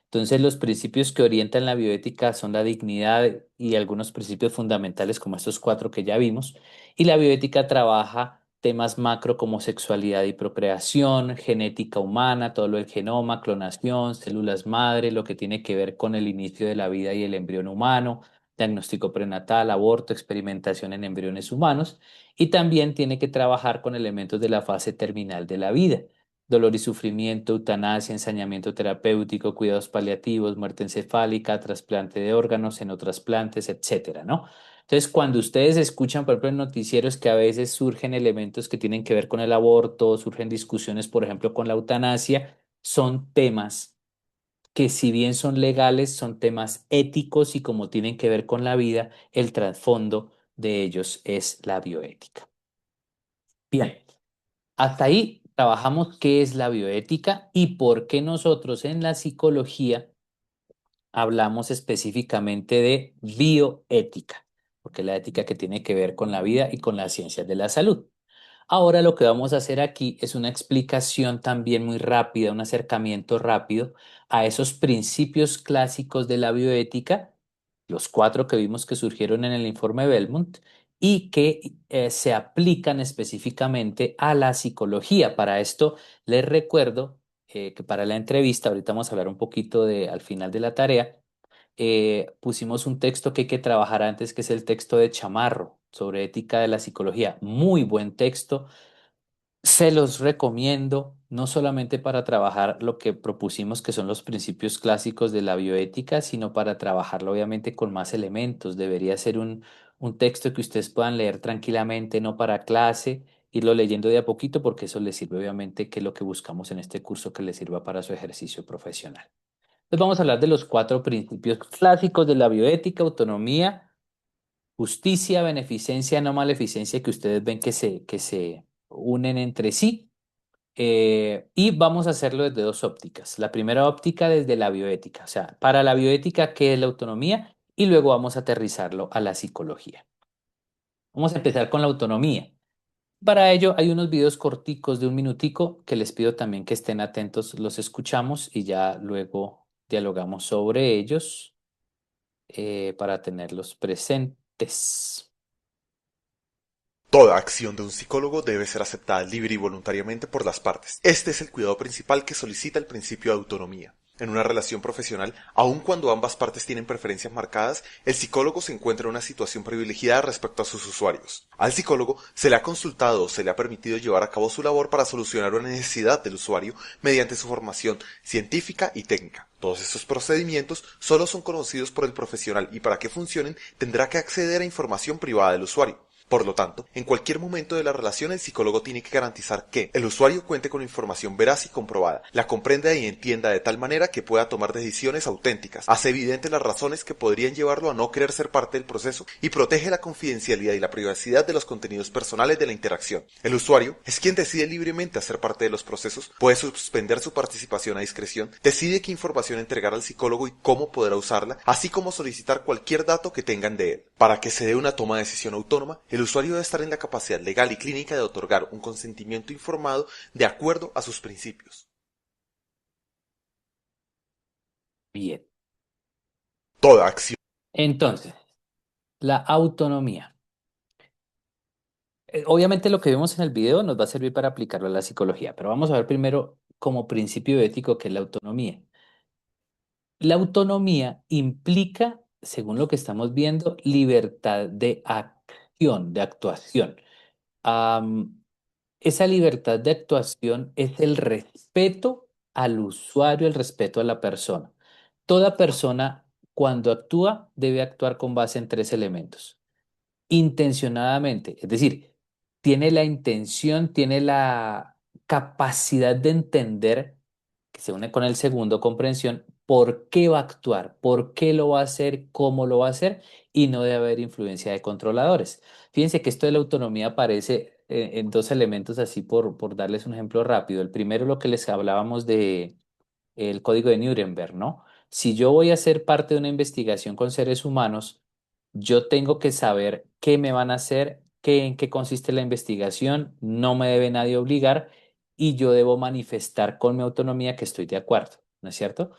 Entonces, los principios que orientan la bioética son la dignidad y algunos principios fundamentales como estos cuatro que ya vimos. Y la bioética trabaja temas macro como sexualidad y procreación, genética humana, todo lo del genoma, clonación, células madre, lo que tiene que ver con el inicio de la vida y el embrión humano, diagnóstico prenatal, aborto, experimentación en embriones humanos. Y también tiene que trabajar con elementos de la fase terminal de la vida: dolor y sufrimiento, eutanasia, ensañamiento terapéutico, cuidados paliativos, muerte encefálica, trasplante de órganos, xenotrasplantes, etcétera, ¿no? Entonces, cuando ustedes escuchan, por ejemplo, en noticieros que a veces surgen elementos que tienen que ver con el aborto, surgen discusiones, por ejemplo, con la eutanasia, son temas que si bien son legales, son temas éticos y como tienen que ver con la vida, el trasfondo de ellos es la bioética. Bien. Hasta ahí trabajamos qué es la bioética y por qué nosotros en la psicología hablamos específicamente de bioética, porque la ética que tiene que ver con la vida y con las ciencias de la salud. Ahora lo que vamos a hacer aquí es una explicación también muy rápida, un acercamiento rápido a esos principios clásicos de la bioética, los cuatro que vimos que surgieron en el informe Belmont y que se aplican específicamente a la psicología. Para esto les recuerdo que para la entrevista, ahorita vamos a hablar un poquito de al final de la tarea, pusimos un texto que hay que trabajar antes, que es el texto de Chamarro sobre ética de la psicología. Muy buen texto. Se los recomiendo, no solamente para trabajar lo que propusimos, que son los principios clásicos de la bioética, sino para trabajarlo obviamente con más elementos. Debería ser un texto que ustedes puedan leer tranquilamente, no para clase, irlo leyendo de a poquito porque eso le sirve obviamente que es lo que buscamos en este curso que le sirva para su ejercicio profesional. Entonces vamos a hablar de los cuatro principios clásicos de la bioética: autonomía, justicia, beneficencia, no maleficencia, que ustedes ven que se unen entre sí. Y vamos a hacerlo desde dos ópticas. La primera óptica desde la bioética, o sea, para la bioética, ¿qué es la autonomía? Y luego vamos a aterrizarlo a la psicología. Vamos a empezar con la autonomía. Para ello hay unos videos corticos de un minutico que les pido también que estén atentos, los escuchamos y ya luego dialogamos sobre ellos para tenerlos presentes. Toda acción de un psicólogo debe ser aceptada libre y voluntariamente por las partes. Este es el cuidado principal que solicita el principio de autonomía. En una relación profesional, aun cuando ambas partes tienen preferencias marcadas, el psicólogo se encuentra en una situación privilegiada respecto a sus usuarios. Al psicólogo se le ha consultado o se le ha permitido llevar a cabo su labor para solucionar una necesidad del usuario mediante su formación científica y técnica. Todos estos procedimientos solo son conocidos por el profesional y para que funcionen tendrá que acceder a información privada del usuario. Por lo tanto, en cualquier momento de la relación el psicólogo tiene que garantizar que el usuario cuente con información veraz y comprobada, la comprenda y entienda de tal manera que pueda tomar decisiones auténticas, hace evidente las razones que podrían llevarlo a no querer ser parte del proceso y protege la confidencialidad y la privacidad de los contenidos personales de la interacción. El usuario es quien decide libremente hacer parte de los procesos, puede suspender su participación a discreción, decide qué información entregar al psicólogo y cómo podrá usarla, así como solicitar cualquier dato que tengan de él. Para que se dé una toma de decisión autónoma, el usuario debe estar en la capacidad legal y clínica de otorgar un consentimiento informado de acuerdo a sus principios. Bien, Toda acción. entonces, la autonomía. Obviamente lo que vemos en el video nos va a servir para aplicarlo a la psicología, pero vamos a ver primero como principio ético qué es la autonomía. La autonomía implica, según lo que estamos viendo, libertad de acción, de actuación. Am, Esa libertad de actuación es el respeto al usuario, el respeto a la persona. Toda persona, cuando actúa, debe actuar con base en tres elementos: intencionadamente, es decir, tiene la intención, tiene la capacidad de entender, que se une con el segundo, comprensión, por qué va a actuar, por qué lo va a hacer, cómo lo va a hacer, y no debe haber influencia de controladores. Fíjense que esto de la autonomía aparece en dos elementos así por darles un ejemplo rápido. El primero, lo que les hablábamos de el código de Nuremberg, ¿no? Si yo voy a ser parte de una investigación con seres humanos, yo tengo que saber qué me van a hacer, en qué consiste la investigación, no me debe nadie obligar y yo debo manifestar con mi autonomía que estoy de acuerdo, ¿no es cierto?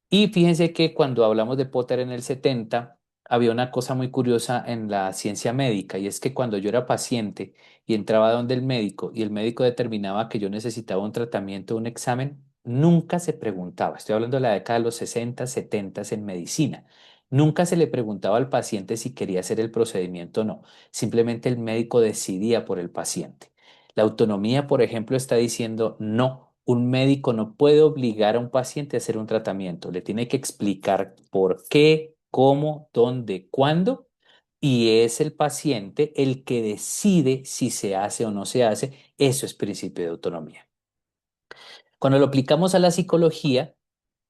Y fíjense que cuando hablamos de Potter en el 70, había una cosa muy curiosa en la ciencia médica, y es que cuando yo era paciente y entraba donde el médico y el médico determinaba que yo necesitaba un tratamiento, un examen, nunca se preguntaba, estoy hablando de la década de los 60, 70 en medicina, nunca se le preguntaba al paciente si quería hacer el procedimiento o no, simplemente el médico decidía por el paciente. La autonomía, por ejemplo, está diciendo no. Un médico no puede obligar a un paciente a hacer un tratamiento, le tiene que explicar por qué, cómo, dónde, cuándo, y es el paciente el que decide si se hace o no se hace. Eso es principio de autonomía. Cuando lo aplicamos a la psicología,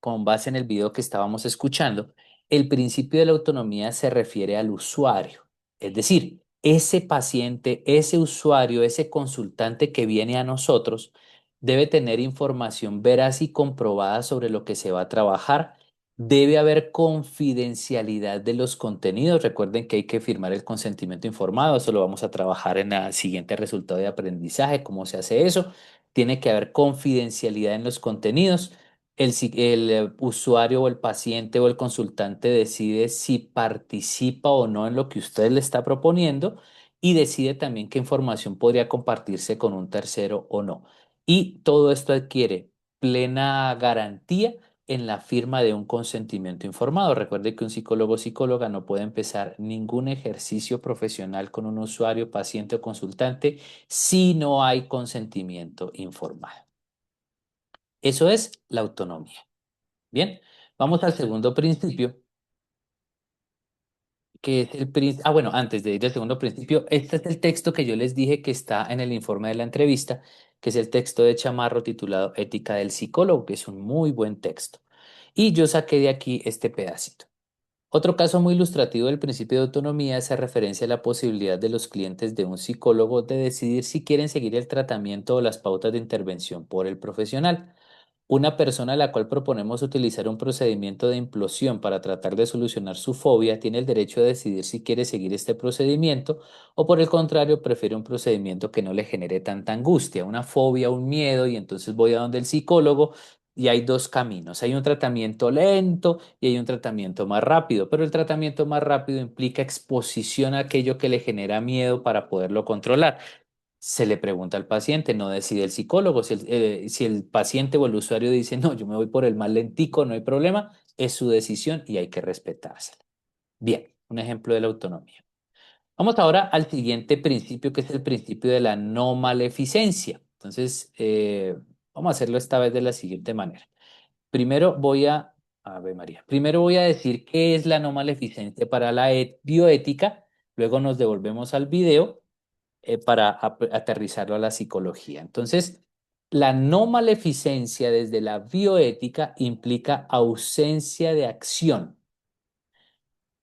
con base en el video que estábamos escuchando, el principio de la autonomía se refiere al usuario, es decir, ese paciente, ese usuario, ese consultante que viene a nosotros debe tener información veraz y comprobada sobre lo que se va a trabajar. Debe haber confidencialidad de los contenidos. Recuerden que hay que firmar el consentimiento informado. Eso lo vamos a trabajar en el siguiente resultado de aprendizaje, cómo se hace eso. Tiene que haber confidencialidad en los contenidos. El usuario o el paciente o el consultante decide si participa o no en lo que usted le está proponiendo y decide también qué información podría compartirse con un tercero o no. Y todo esto adquiere plena garantía en la firma de un consentimiento informado. Recuerde que un psicólogo o psicóloga no puede empezar ningún ejercicio profesional con un usuario, paciente o consultante si no hay consentimiento informado. Eso es la autonomía. Bien, vamos al segundo principio, que es el principio. Bueno, antes de ir al segundo principio, este es el texto que yo les dije que está en el informe de la entrevista, que es el texto de Chamarro titulado Ética del psicólogo, que es un muy buen texto. Y yo saqué de aquí este pedacito. Otro caso muy ilustrativo del principio de autonomía hace referencia a la posibilidad de los clientes de un psicólogo de decidir si quieren seguir el tratamiento o las pautas de intervención por el profesional. Una persona a la cual proponemos utilizar un procedimiento de implosión para tratar de solucionar su fobia tiene el derecho de decidir si quiere seguir este procedimiento o por el contrario prefiere un procedimiento que no le genere tanta angustia, una fobia, un miedo y entonces voy a donde el psicólogo y hay dos caminos. Hay un tratamiento lento y hay un tratamiento más rápido, pero el tratamiento más rápido implica exposición a aquello que le genera miedo para poderlo controlar. Se le pregunta al paciente, no decide el psicólogo. Si el paciente o el usuario dice, no, yo me voy por el más lentico, no hay problema, es su decisión y hay que respetársela. Bien, un ejemplo de la autonomía. Vamos ahora al siguiente principio, que es el principio de la no maleficencia. Entonces, vamos a hacerlo esta vez de la siguiente manera. Primero voy a ver, María, primero voy a decir qué es la no maleficencia para la bioética, luego nos devolvemos al video para aterrizarlo a la psicología. Entonces, la no maleficencia desde la bioética implica ausencia de acción,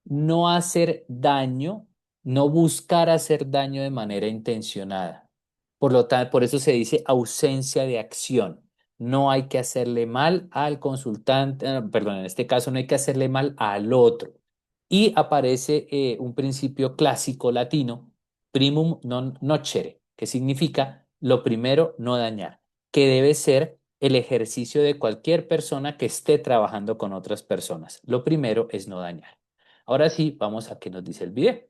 no hacer daño, no buscar hacer daño de manera intencionada. Por lo tanto, por eso se dice ausencia de acción. No hay que hacerle mal al consultante, perdón, en este caso no hay que hacerle mal al otro. Y aparece un principio clásico latino, primum non nocere, que significa lo primero, no dañar, que debe ser el ejercicio de cualquier persona que esté trabajando con otras personas. Lo primero es no dañar. Ahora sí, vamos a qué nos dice el video.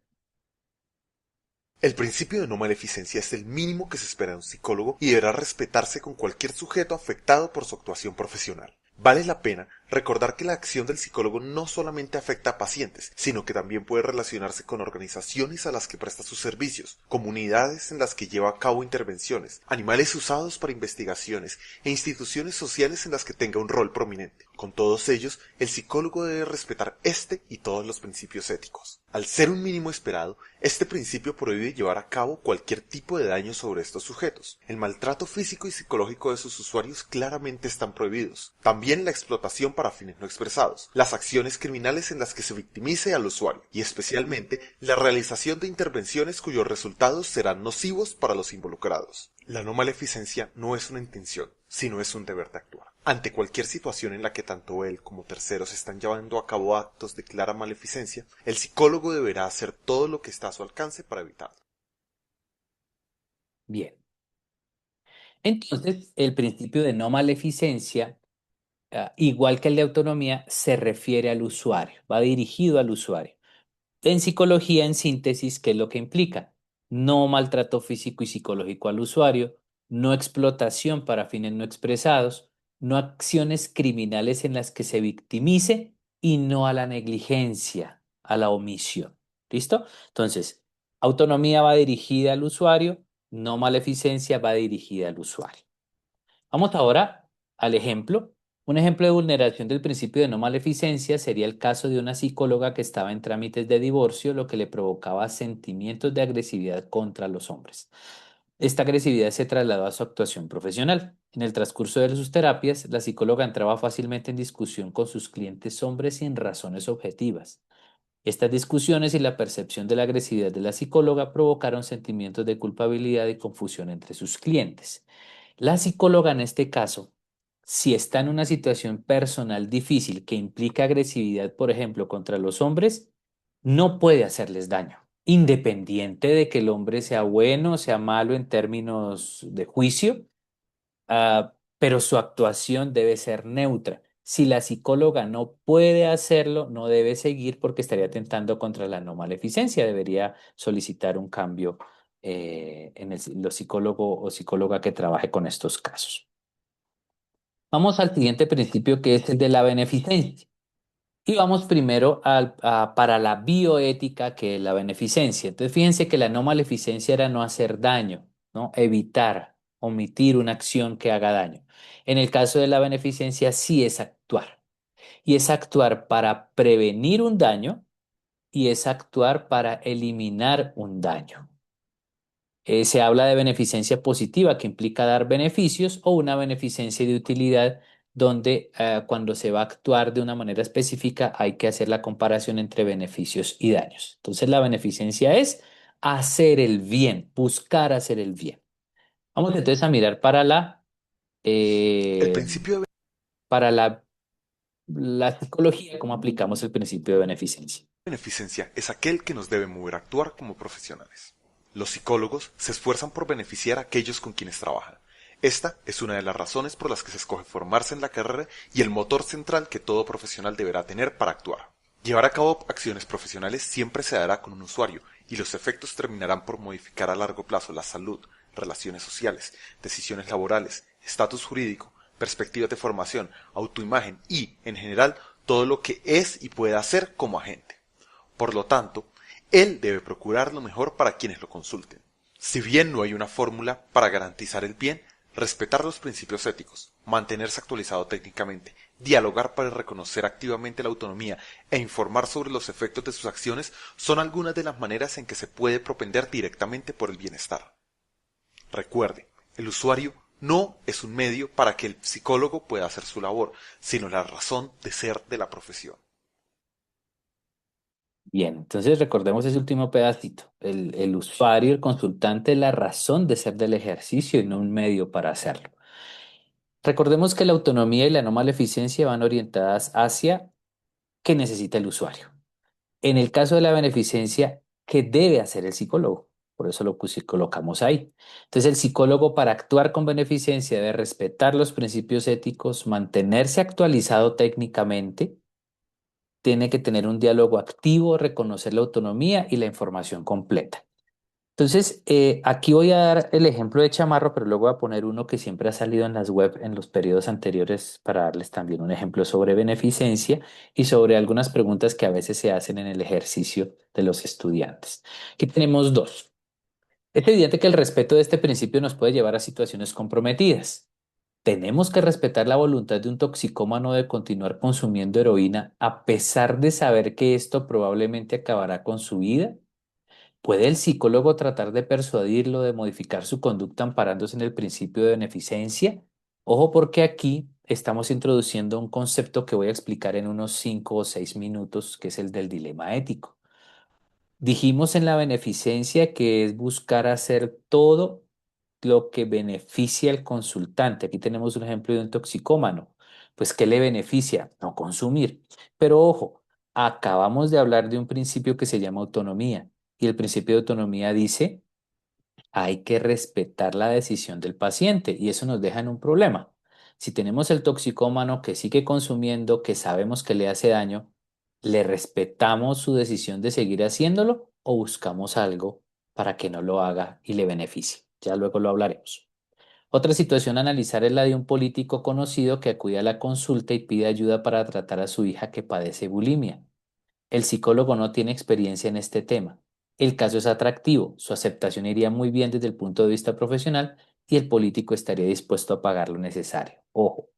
El principio de no maleficencia es el mínimo que se espera de un psicólogo y deberá respetarse con cualquier sujeto afectado por su actuación profesional. Vale la pena recordar que la acción del psicólogo no solamente afecta a pacientes, sino que también puede relacionarse con organizaciones a las que presta sus servicios, comunidades en las que lleva a cabo intervenciones, animales usados para investigaciones e instituciones sociales en las que tenga un rol prominente. Con todos ellos, el psicólogo debe respetar este y todos los principios éticos. Al ser un mínimo esperado, este principio prohíbe llevar a cabo cualquier tipo de daño sobre estos sujetos. El maltrato físico y psicológico de sus usuarios claramente están prohibidos. También la explotación para fines no expresados, las acciones criminales en las que se victimice al usuario y especialmente la realización de intervenciones cuyos resultados serán nocivos para los involucrados. La no maleficencia no es una intención, sino es un deber de actuar. Ante cualquier situación en la que tanto él como terceros están llevando a cabo actos de clara maleficencia, el psicólogo deberá hacer todo lo que está a su alcance para evitarlo. Bien. Entonces, el principio de no maleficencia, igual que el de autonomía, se refiere al usuario, va dirigido al usuario. En psicología, en síntesis, ¿qué es lo que implica? No maltrato físico y psicológico al usuario, no explotación para fines no expresados, no acciones criminales en las que se victimice y no a la negligencia, a la omisión. ¿Listo? Entonces, autonomía va dirigida al usuario, no maleficencia va dirigida al usuario. Vamos ahora al ejemplo. Un ejemplo de vulneración del principio de no maleficencia sería el caso de una psicóloga que estaba en trámites de divorcio, lo que le provocaba sentimientos de agresividad contra los hombres. Esta agresividad se trasladó a su actuación profesional. En el transcurso de sus terapias, la psicóloga entraba fácilmente en discusión con sus clientes hombres sin razones objetivas. Estas discusiones y la percepción de la agresividad de la psicóloga provocaron sentimientos de culpabilidad y confusión entre sus clientes. La psicóloga en este caso, si está en una situación personal difícil que implica agresividad, por ejemplo, contra los hombres, no puede hacerles daño, independiente de que el hombre sea bueno o sea malo en términos de juicio, pero su actuación debe ser neutra. Si la psicóloga no puede hacerlo, no debe seguir porque estaría atentando contra la no maleficencia. Debería solicitar un cambio en los psicólogo o psicóloga que trabaje con estos casos. Vamos al siguiente principio que es el de la beneficencia. Y vamos primero para la bioética que es la beneficencia. Entonces fíjense que la no maleficencia era no hacer daño, ¿no? Evitar, omitir una acción que haga daño. En el caso de la beneficencia sí es actuar. Y es actuar para prevenir un daño y es actuar para eliminar un daño. Se habla de beneficencia positiva, que implica dar beneficios, o una beneficencia de utilidad, donde cuando se va a actuar de una manera específica hay que hacer la comparación entre beneficios y daños. Entonces la beneficencia es hacer el bien, buscar hacer el bien. Vamos entonces a mirar El eh, principio de para la psicología, cómo aplicamos el principio de beneficencia. beneficencia es aquel que nos debe mover a actuar como profesionales. Los psicólogos se esfuerzan por beneficiar a aquellos con quienes trabajan. Esta es una de las razones por las que se escoge formarse en la carrera y el motor central que todo profesional deberá tener para actuar. Llevar a cabo acciones profesionales siempre se dará con un usuario y los efectos terminarán por modificar a largo plazo la salud, relaciones sociales, decisiones laborales, estatus jurídico, perspectivas de formación, autoimagen y, en general, todo lo que es y puede hacer como agente. Por lo tanto, él debe procurar lo mejor para quienes lo consulten. Si bien no hay una fórmula para garantizar el bien, respetar los principios éticos, mantenerse actualizado técnicamente, dialogar para reconocer activamente la autonomía e informar sobre los efectos de sus acciones son algunas de las maneras en que se puede propender directamente por el bienestar. Recuerde, el usuario no es un medio para que el psicólogo pueda hacer su labor, sino la razón de ser de la profesión. Bien, entonces recordemos ese último pedacito. El usuario, el consultante, es la razón de ser del ejercicio y no un medio para hacerlo. Recordemos que la autonomía y la no maleficencia van orientadas hacia qué necesita el usuario. En el caso de la beneficencia, ¿qué debe hacer el psicólogo? Por eso lo colocamos ahí. Entonces, el psicólogo, para actuar con beneficencia, debe respetar los principios éticos, mantenerse actualizado técnicamente, tiene que tener un diálogo activo, reconocer la autonomía y la información completa. Entonces, aquí voy a dar el ejemplo de Chamarro, pero luego voy a poner uno que siempre ha salido en las web en los periodos anteriores para darles también un ejemplo sobre beneficencia y sobre algunas preguntas que a veces se hacen en el ejercicio de los estudiantes. Aquí tenemos dos. Es evidente que el respeto de este principio nos puede llevar a situaciones comprometidas. ¿Tenemos que respetar la voluntad de un toxicómano de continuar consumiendo heroína a pesar de saber que esto probablemente acabará con su vida? ¿Puede el psicólogo tratar de persuadirlo de modificar su conducta amparándose en el principio de beneficencia? Ojo, porque aquí estamos introduciendo un concepto que voy a explicar en unos 5 o 6 minutos, que es el del dilema ético. Dijimos en la beneficencia que es buscar hacer todo lo que beneficia al consultante. Aquí tenemos un ejemplo de un toxicómano. Pues, ¿qué le beneficia? No consumir. Pero ojo, acabamos de hablar de un principio que se llama autonomía. Y el principio de autonomía dice, hay que respetar la decisión del paciente. Y eso nos deja en un problema. Si tenemos el toxicómano que sigue consumiendo, que sabemos que le hace daño, ¿le respetamos su decisión de seguir haciéndolo o buscamos algo para que no lo haga y le beneficie? Ya luego lo hablaremos. Otra situación a analizar es la de un político conocido que acude a la consulta y pide ayuda para tratar a su hija que padece bulimia. El psicólogo no tiene experiencia en este tema. El caso es atractivo, su aceptación iría muy bien desde el punto de vista profesional y el político estaría dispuesto a pagar lo necesario. Ojo,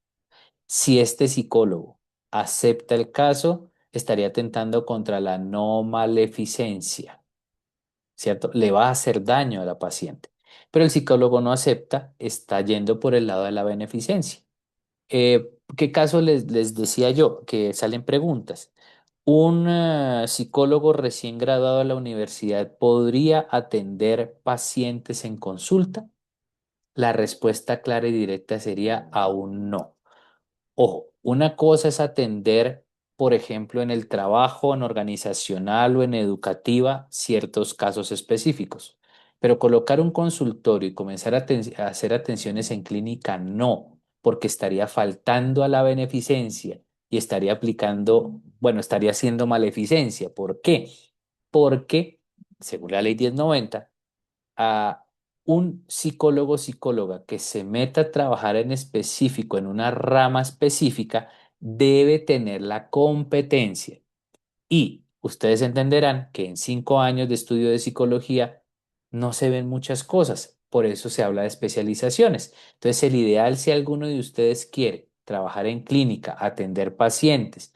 si este psicólogo acepta el caso, estaría atentando contra la no maleficencia, ¿cierto? Le va a hacer daño a la paciente. Pero el psicólogo no acepta, está yendo por el lado de la beneficencia. ¿Qué caso les decía yo? Que salen preguntas. ¿Un psicólogo recién graduado de la universidad podría atender pacientes en consulta? La respuesta clara y directa sería aún no. Ojo, una cosa es atender, por ejemplo, en el trabajo, en organizacional o en educativa, ciertos casos específicos, pero colocar un consultorio y comenzar a hacer atenciones en clínica, no, porque estaría faltando a la beneficencia y estaría aplicando, bueno, estaría haciendo maleficencia. ¿Por qué? Porque, según la ley 1090, a un psicólogo o psicóloga que se meta a trabajar en específico, en una rama específica, debe tener la competencia. Y ustedes entenderán que en 5 años de estudio de psicología no se ven muchas cosas. Por eso se habla de especializaciones. Entonces, el ideal, si alguno de ustedes quiere trabajar en clínica, atender pacientes,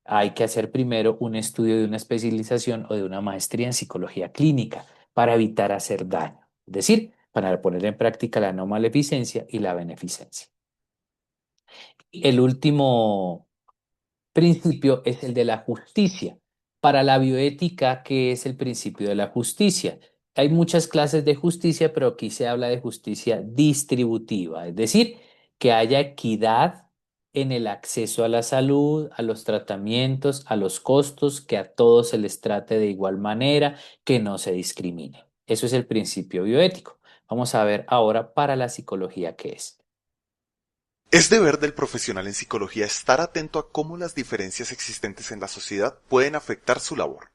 hay que hacer primero un estudio de una especialización o de una maestría en psicología clínica para evitar hacer daño, es decir, para poner en práctica la no maleficencia y la beneficencia. El último principio es el de la justicia. Para la bioética, ¿qué es el principio de la justicia? Hay muchas clases de justicia, pero aquí se habla de justicia distributiva, es decir, que haya equidad en el acceso a la salud, a los tratamientos, a los costos, que a todos se les trate de igual manera, que no se discrimine. Eso es el principio bioético. Vamos a ver ahora para la psicología qué es. Es deber del profesional en psicología estar atento a cómo las diferencias existentes en la sociedad pueden afectar su labor.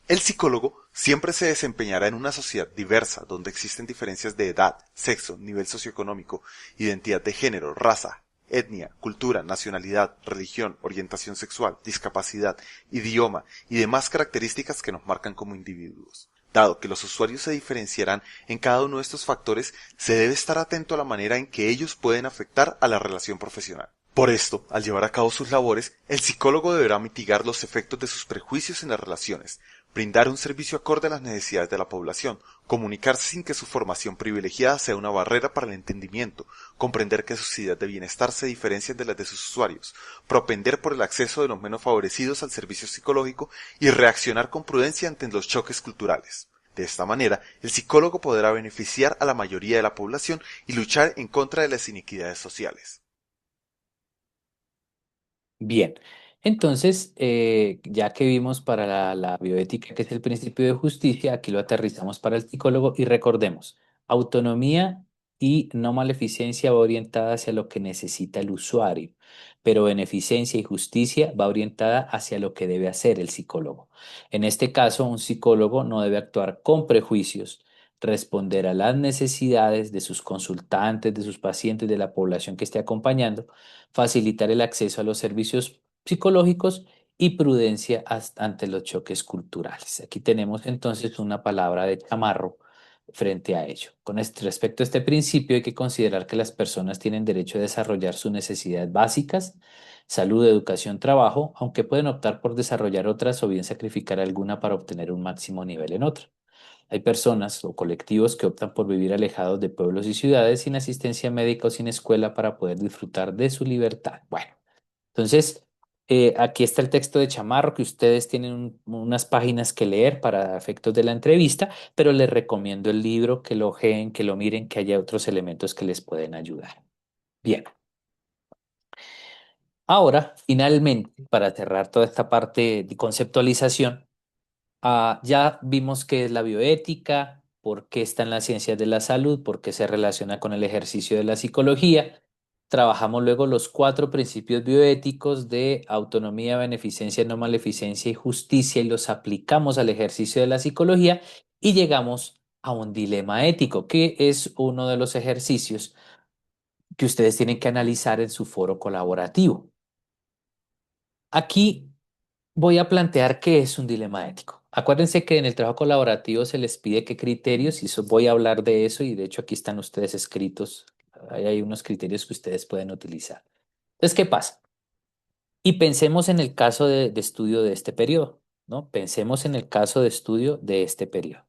El psicólogo siempre se desempeñará en una sociedad diversa, donde existen diferencias de edad, sexo, nivel socioeconómico, identidad de género, raza, etnia, cultura, nacionalidad, religión, orientación sexual, discapacidad, idioma y demás características que nos marcan como individuos. Dado que los usuarios se diferenciarán en cada uno de estos factores, se debe estar atento a la manera en que ellos pueden afectar a la relación profesional. Por esto, al llevar a cabo sus labores, el psicólogo deberá mitigar los efectos de sus prejuicios en las relaciones, brindar un servicio acorde a las necesidades de la población, comunicarse sin que su formación privilegiada sea una barrera para el entendimiento, comprender que sus ideas de bienestar se diferencian de las de sus usuarios, propender por el acceso de los menos favorecidos al servicio psicológico y reaccionar con prudencia ante los choques culturales. De esta manera, el psicólogo podrá beneficiar a la mayoría de la población y luchar en contra de las inequidades sociales. Bien, entonces, ya que vimos para la bioética, que es el principio de justicia, aquí lo aterrizamos para el psicólogo y recordemos, autonomía y no maleficencia va orientada hacia lo que necesita el usuario, pero beneficencia y justicia va orientada hacia lo que debe hacer el psicólogo. En este caso, un psicólogo no debe actuar con prejuicios, responder a las necesidades de sus consultantes, de sus pacientes, de la población que esté acompañando, facilitar el acceso a los servicios psicológicos y prudencia ante los choques culturales. Aquí tenemos entonces una palabra de chamarro frente a ello. Respecto a este principio, hay que considerar que las personas tienen derecho a desarrollar sus necesidades básicas, salud, educación, trabajo, aunque pueden optar por desarrollar otras o bien sacrificar alguna para obtener un máximo nivel en otra. Hay personas o colectivos que optan por vivir alejados de pueblos y ciudades sin asistencia médica o sin escuela para poder disfrutar de su libertad. Bueno, entonces aquí está el texto de Chamarro que ustedes tienen unas páginas que leer para efectos de la entrevista, pero les recomiendo el libro, que lo ojeen, que lo miren, que haya otros elementos que les pueden ayudar. Bien, ahora, finalmente, para cerrar toda esta parte de conceptualización, ya vimos qué es la bioética, por qué está en las ciencias de la salud, por qué se relaciona con el ejercicio de la psicología. Trabajamos luego los cuatro principios bioéticos de autonomía, beneficencia, no maleficencia y justicia y los aplicamos al ejercicio de la psicología y llegamos a un dilema ético, que es uno de los ejercicios que ustedes tienen que analizar en su foro colaborativo. Aquí voy a plantear qué es un dilema ético. Acuérdense que en el trabajo colaborativo se les pide qué criterios, y voy a hablar de eso, y de hecho aquí están ustedes escritos. Ahí hay unos criterios que ustedes pueden utilizar. Entonces, ¿qué pasa? Y pensemos en el caso de estudio de este periodo, ¿no? Pensemos en el caso de estudio de este periodo.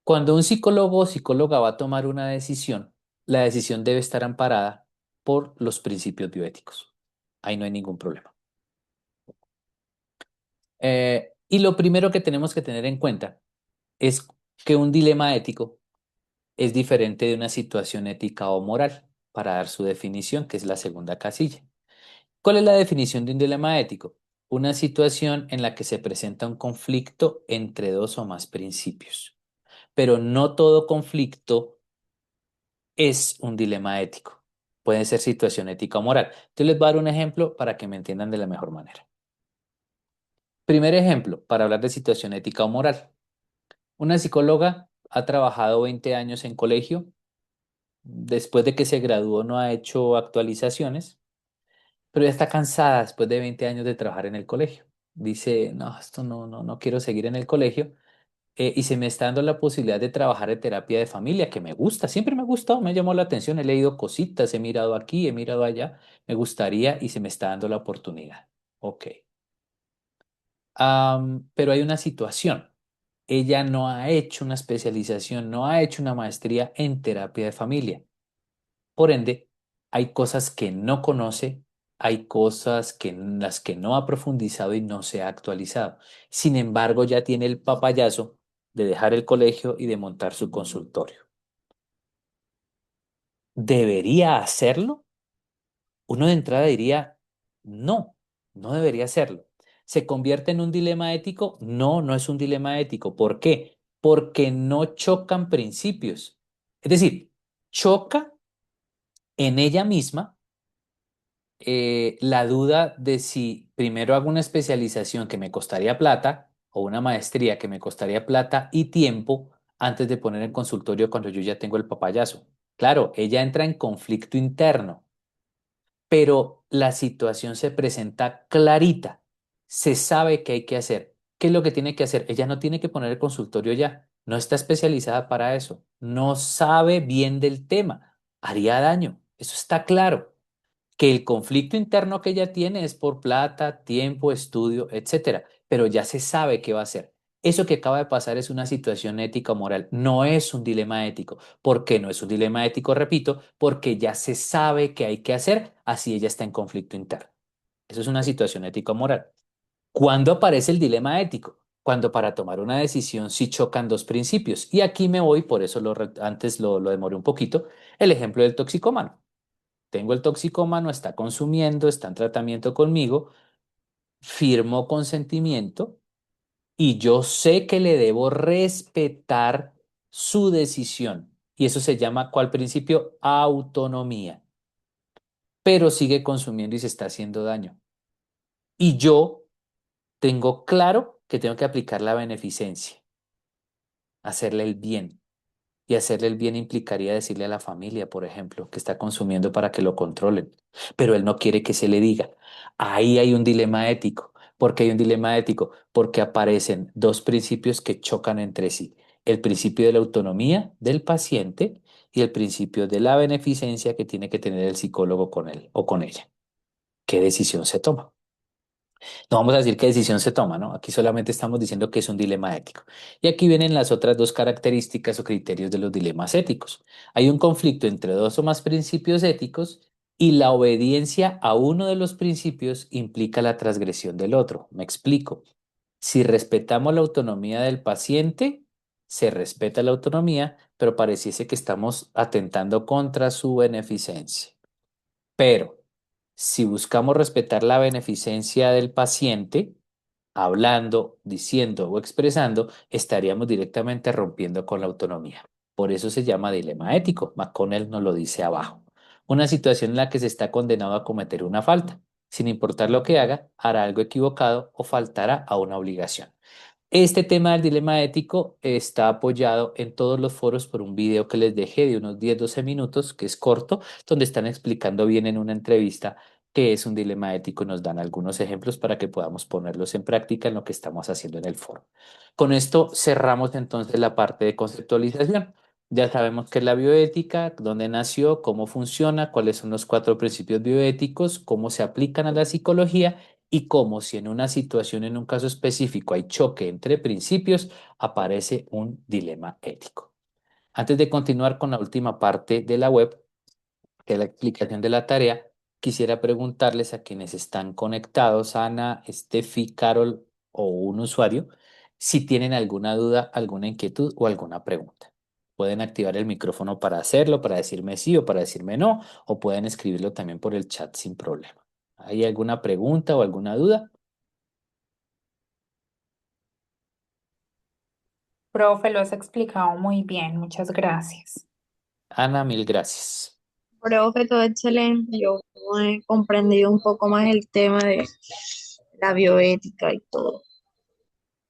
Cuando un psicólogo o psicóloga va a tomar una decisión, la decisión debe estar amparada por los principios bioéticos. Ahí no hay ningún problema. Y lo primero que tenemos que tener en cuenta es que un dilema ético es diferente de una situación ética o moral, para dar su definición, que es la segunda casilla. ¿Cuál es la definición de un dilema ético? Una situación en la que se presenta un conflicto entre dos o más principios, pero no todo conflicto es un dilema ético. Puede ser situación ética o moral. Yo les voy a dar un ejemplo para que me entiendan de la mejor manera. Primer ejemplo, para hablar de situación ética o moral. Una psicóloga ha trabajado 20 años en colegio. Después de que se graduó no ha hecho actualizaciones, pero ya está cansada después de 20 años de trabajar en el colegio. Dice, no, esto no quiero seguir en el colegio. y se me está dando la posibilidad de trabajar en terapia de familia, que me gusta, siempre me ha gustado, me llamó la atención, he leído cositas, he mirado aquí, he mirado allá, me gustaría y se me está dando la oportunidad. Ok. Pero hay una situación. Ella no ha hecho una especialización, no ha hecho una maestría en terapia de familia. Por ende, hay cosas que no conoce, hay cosas que en las que no ha profundizado y no se ha actualizado. Sin embargo, ya tiene el papayazo de dejar el colegio y de montar su consultorio. ¿Debería hacerlo? Uno de entrada diría, no, no debería hacerlo. ¿Se convierte en un dilema ético? No, no es un dilema ético. ¿Por qué? Porque no chocan principios. Es decir, choca en ella misma la duda de si primero hago una especialización que me costaría plata o una maestría que me costaría plata y tiempo antes de poner el consultorio cuando yo ya tengo el papayazo. Claro, ella entra en conflicto interno, pero la situación se presenta clarita. Se sabe qué hay que hacer. ¿Qué es lo que tiene que hacer? Ella no tiene que poner el consultorio ya. No está especializada para eso. No sabe bien del tema. Haría daño. Eso está claro. Que el conflicto interno que ella tiene es por plata, tiempo, estudio, etcétera, pero ya se sabe qué va a hacer. Eso que acaba de pasar es una situación ética o moral, no es un dilema ético. ¿Por qué no es un dilema ético? Repito, porque ya se sabe qué hay que hacer, así ella está en conflicto interno. Eso es una situación ética o moral. ¿Cuándo aparece el dilema ético? Cuando para tomar una decisión sí chocan dos principios. Y aquí me voy, por eso antes lo demoré un poquito, el ejemplo del toxicómano. Tengo el toxicómano, está consumiendo, está en tratamiento conmigo, firmó consentimiento y yo sé que le debo respetar su decisión. Y eso se llama, ¿cuál principio? Autonomía. Pero sigue consumiendo y se está haciendo daño. Y yo tengo claro que tengo que aplicar la beneficencia, hacerle el bien. Y hacerle el bien implicaría decirle a la familia, por ejemplo, que está consumiendo para que lo controlen. Pero él no quiere que se le diga. Ahí hay un dilema ético. ¿Por qué hay un dilema ético? Porque aparecen dos principios que chocan entre sí. El principio de la autonomía del paciente y el principio de la beneficencia que tiene que tener el psicólogo con él o con ella. ¿Qué decisión se toma? No vamos a decir qué decisión se toma, ¿no? Aquí solamente estamos diciendo que es un dilema ético. Y aquí vienen las otras dos características o criterios de los dilemas éticos. Hay un conflicto entre dos o más principios éticos y la obediencia a uno de los principios implica la transgresión del otro. Me explico. Si respetamos la autonomía del paciente, se respeta la autonomía, pero pareciese que estamos atentando contra su beneficencia. Pero si buscamos respetar la beneficencia del paciente, hablando, diciendo o expresando, estaríamos directamente rompiendo con la autonomía. Por eso se llama dilema ético. McConnell nos lo dice abajo. Una situación en la que se está condenado a cometer una falta. Sin importar lo que haga, hará algo equivocado o faltará a una obligación. Este tema del dilema ético está apoyado en todos los foros por un video que les dejé de unos 10-12 minutos, que es corto, donde están explicando bien en una entrevista qué es un dilema ético y nos dan algunos ejemplos para que podamos ponerlos en práctica en lo que estamos haciendo en el foro. Con esto cerramos entonces la parte de conceptualización. Ya sabemos qué es la bioética, dónde nació, cómo funciona, cuáles son los cuatro principios bioéticos, cómo se aplican a la psicología y cómo si en una situación, en un caso específico, hay choque entre principios, aparece un dilema ético. Antes de continuar con la última parte de la web, que es la explicación de la tarea, quisiera preguntarles a quienes están conectados, Ana, Steffi, Carol o un usuario, si tienen alguna duda, alguna inquietud o alguna pregunta. Pueden activar el micrófono para hacerlo, para decirme sí o para decirme no, o pueden escribirlo también por el chat sin problema. ¿Hay alguna pregunta o alguna duda? Profe, lo has explicado muy bien, muchas gracias. Ana, mil gracias. Profe, todo excelente. Yo he comprendido un poco más el tema de la bioética y todo.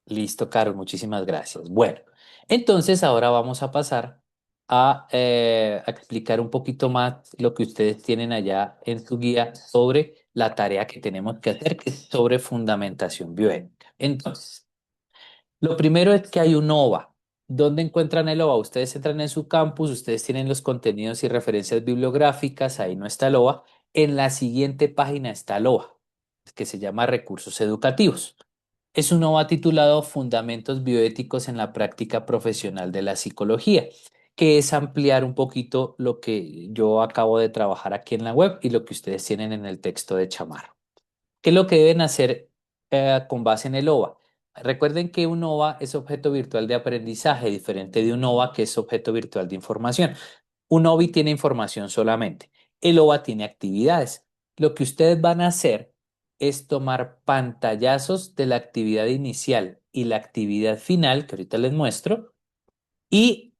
Listo, Carol, muchísimas gracias. Bueno, entonces ahora vamos a pasar a explicar un poquito más lo que ustedes tienen allá en su guía sobre la tarea que tenemos que hacer, que es sobre fundamentación bioética. Entonces, Lo primero es que hay un OVA. ¿Dónde encuentran el OVA? Ustedes entran en su campus, ustedes tienen los contenidos y referencias bibliográficas, ahí no está el OVA. En la siguiente página está el OVA, que se llama Recursos Educativos. Es un OVA titulado Fundamentos bioéticos en la práctica profesional de la psicología, que es ampliar un poquito lo que yo acabo de trabajar aquí en la web y lo que ustedes tienen en el texto de Chamarro. ¿Qué es lo que deben hacer con base en el OVA? Recuerden que un OVA es objeto virtual de aprendizaje, diferente de un OVA que es objeto virtual de información. Un OVI tiene información solamente. El OVA tiene actividades. Lo que ustedes van a hacer es tomar pantallazos de la actividad inicial y la actividad final, que ahorita les muestro, y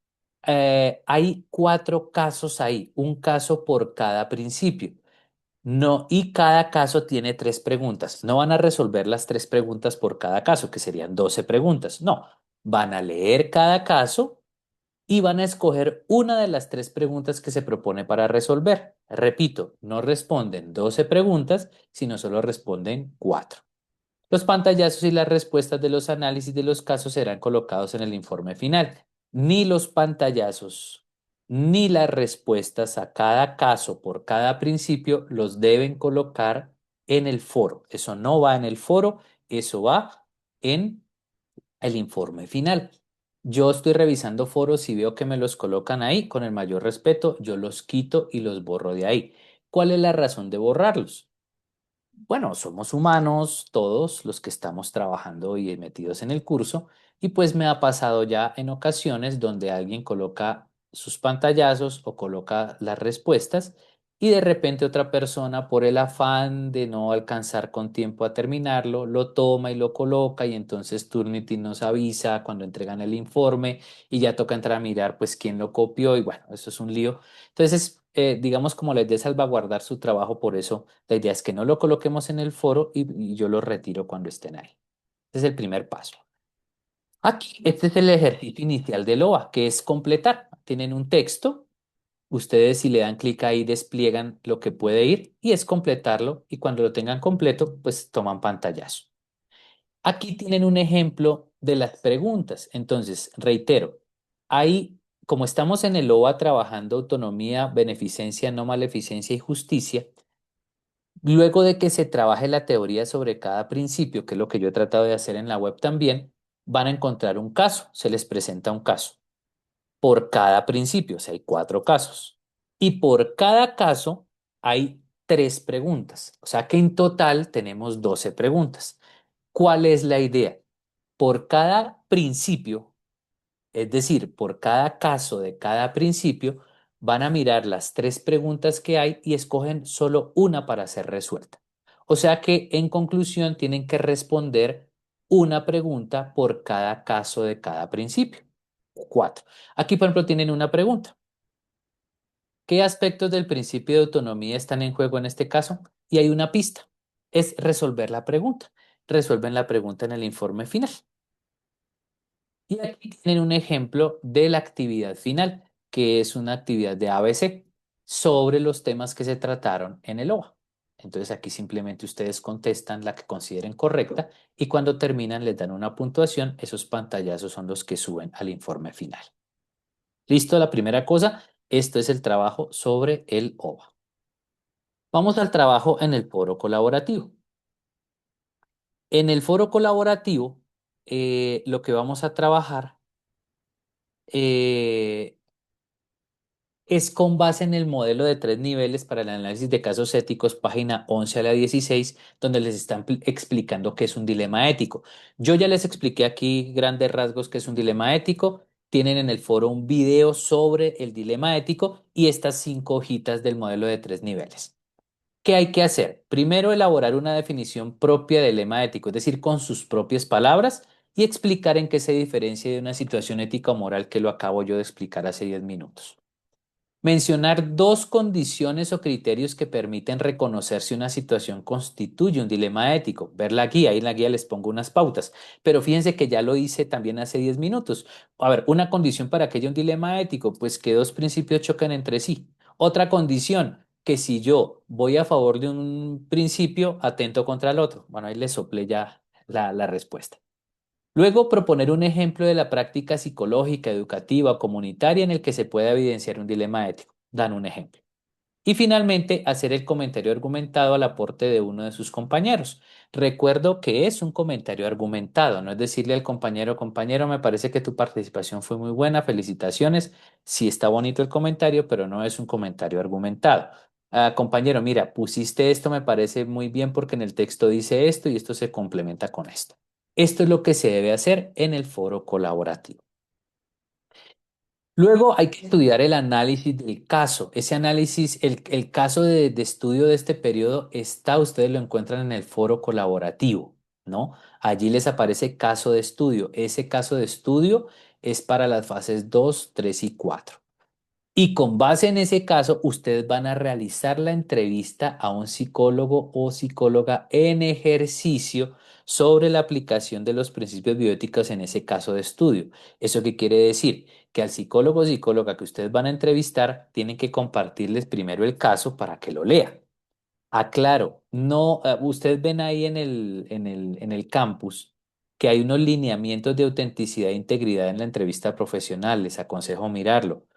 hay 4 casos ahí, un caso por cada principio. No, y cada caso tiene 3 preguntas. No van a resolver las 3 preguntas por cada caso, que serían 12 preguntas. No, van a leer cada caso y van a escoger una de las 3 preguntas que se propone para resolver. Repito, no responden 12 preguntas, sino solo responden 4. Los pantallazos y las respuestas de los análisis de los casos serán colocados en el informe final. Ni los pantallazos ni las respuestas a cada caso por cada principio los deben colocar en el foro. Eso no va en el foro, eso va en el informe final. Yo estoy revisando foros y veo que me los colocan ahí con el mayor respeto, yo los quito y los borro de ahí. ¿Cuál es la razón de borrarlos? Bueno, somos humanos todos los que estamos trabajando y metidos en el curso, y pues me ha pasado ya en ocasiones donde alguien coloca sus pantallazos o coloca las respuestas y de repente otra persona por el afán de no alcanzar con tiempo a terminarlo, lo toma y lo coloca y entonces Turnitin nos avisa cuando entregan el informe y ya toca entrar a mirar pues quién lo copió y bueno, eso es un lío. Entonces, digamos como la idea es salvaguardar su trabajo, por eso la idea es que no lo coloquemos en el foro y yo lo retiro cuando estén ahí. Ese es el primer paso. Aquí, este es el ejercicio inicial del OA, que es completar. Tienen un texto, ustedes si le dan clic ahí despliegan lo que puede ir y es completarlo y cuando lo tengan completo, pues toman pantallazo. Aquí tienen un ejemplo de las preguntas. Entonces, reitero, ahí, como estamos en el OA trabajando autonomía, beneficencia, no maleficencia y justicia, luego de que se trabaje la teoría sobre cada principio, que es lo que yo he tratado de hacer en la web también, van a encontrar un caso, se les presenta un caso por cada principio, o sea, hay 4 casos. Y por cada caso hay 3 preguntas, o sea que en total tenemos 12 preguntas. ¿Cuál es la idea? Por cada principio, es decir, por cada caso de cada principio, van a mirar las 3 preguntas que hay y escogen solo una para ser resuelta. O sea que en conclusión tienen que responder una pregunta por cada caso de cada principio. 4. Aquí, por ejemplo, tienen una pregunta. ¿Qué aspectos del principio de autonomía están en juego en este caso? Y hay una pista. Es resolver la pregunta. Resuelven la pregunta en el informe final. Y aquí tienen un ejemplo de la actividad final, que es una actividad de ABC sobre los temas que se trataron en el OA. Entonces aquí simplemente ustedes contestan la que consideren correcta y cuando terminan les dan una puntuación. Esos pantallazos son los que suben al informe final. Listo, la primera cosa, esto es el trabajo sobre el OA. Vamos al trabajo en el foro colaborativo. En el foro colaborativo, lo que vamos a trabajar eh, es con base en el modelo de 3 niveles para el análisis de casos éticos, página 11 a la 16, donde les están explicando qué es un dilema ético. Yo ya les expliqué aquí grandes rasgos qué es un dilema ético. Tienen en el foro un video sobre el dilema ético y estas 5 hojitas del modelo de 3 niveles. ¿Qué hay que hacer? Primero, elaborar una definición propia del dilema ético, es decir, con sus propias palabras y explicar en qué se diferencia de una situación ética o moral que lo acabo yo de explicar hace 10 minutos. Mencionar 2 condiciones o criterios que permiten reconocer si una situación constituye un dilema ético. Ver la guía, ahí en la guía les pongo unas pautas, pero fíjense que ya lo hice también hace 10 minutos. A ver, una condición para que haya un dilema ético, pues que 2 principios chocan entre sí. Otra condición, que si yo voy a favor de un principio, atento contra el otro. Bueno, ahí les soplé ya la respuesta. Luego, proponer un ejemplo de la práctica psicológica, educativa o comunitaria en el que se pueda evidenciar un dilema ético. Dan un ejemplo. Y finalmente, hacer el comentario argumentado al aporte de uno de sus compañeros. Recuerdo que es un comentario argumentado, no es decirle al compañero, compañero, me parece que tu participación fue muy buena, felicitaciones. Sí está bonito el comentario, pero no es un comentario argumentado. Compañero, mira, pusiste esto, me parece muy bien porque en el texto dice esto y esto se complementa con esto. Esto es lo que se debe hacer en el foro colaborativo. Luego hay que estudiar el análisis del caso. Ese análisis, el caso de estudio de este periodo está, ustedes lo encuentran en el foro colaborativo, ¿no? Allí les aparece caso de estudio. Ese caso de estudio es para las fases 2, 3 y 4. Y con base en ese caso, ustedes van a realizar la entrevista a un psicólogo o psicóloga en ejercicio sobre la aplicación de los principios bioéticos en ese caso de estudio. ¿Eso qué quiere decir? Que al psicólogo o psicóloga que ustedes van a entrevistar, tienen que compartirles primero el caso para que lo lea. Aclaro, no, ustedes ven ahí en el campus que hay unos lineamientos de autenticidad e integridad en la entrevista profesional, les aconsejo mirarlo.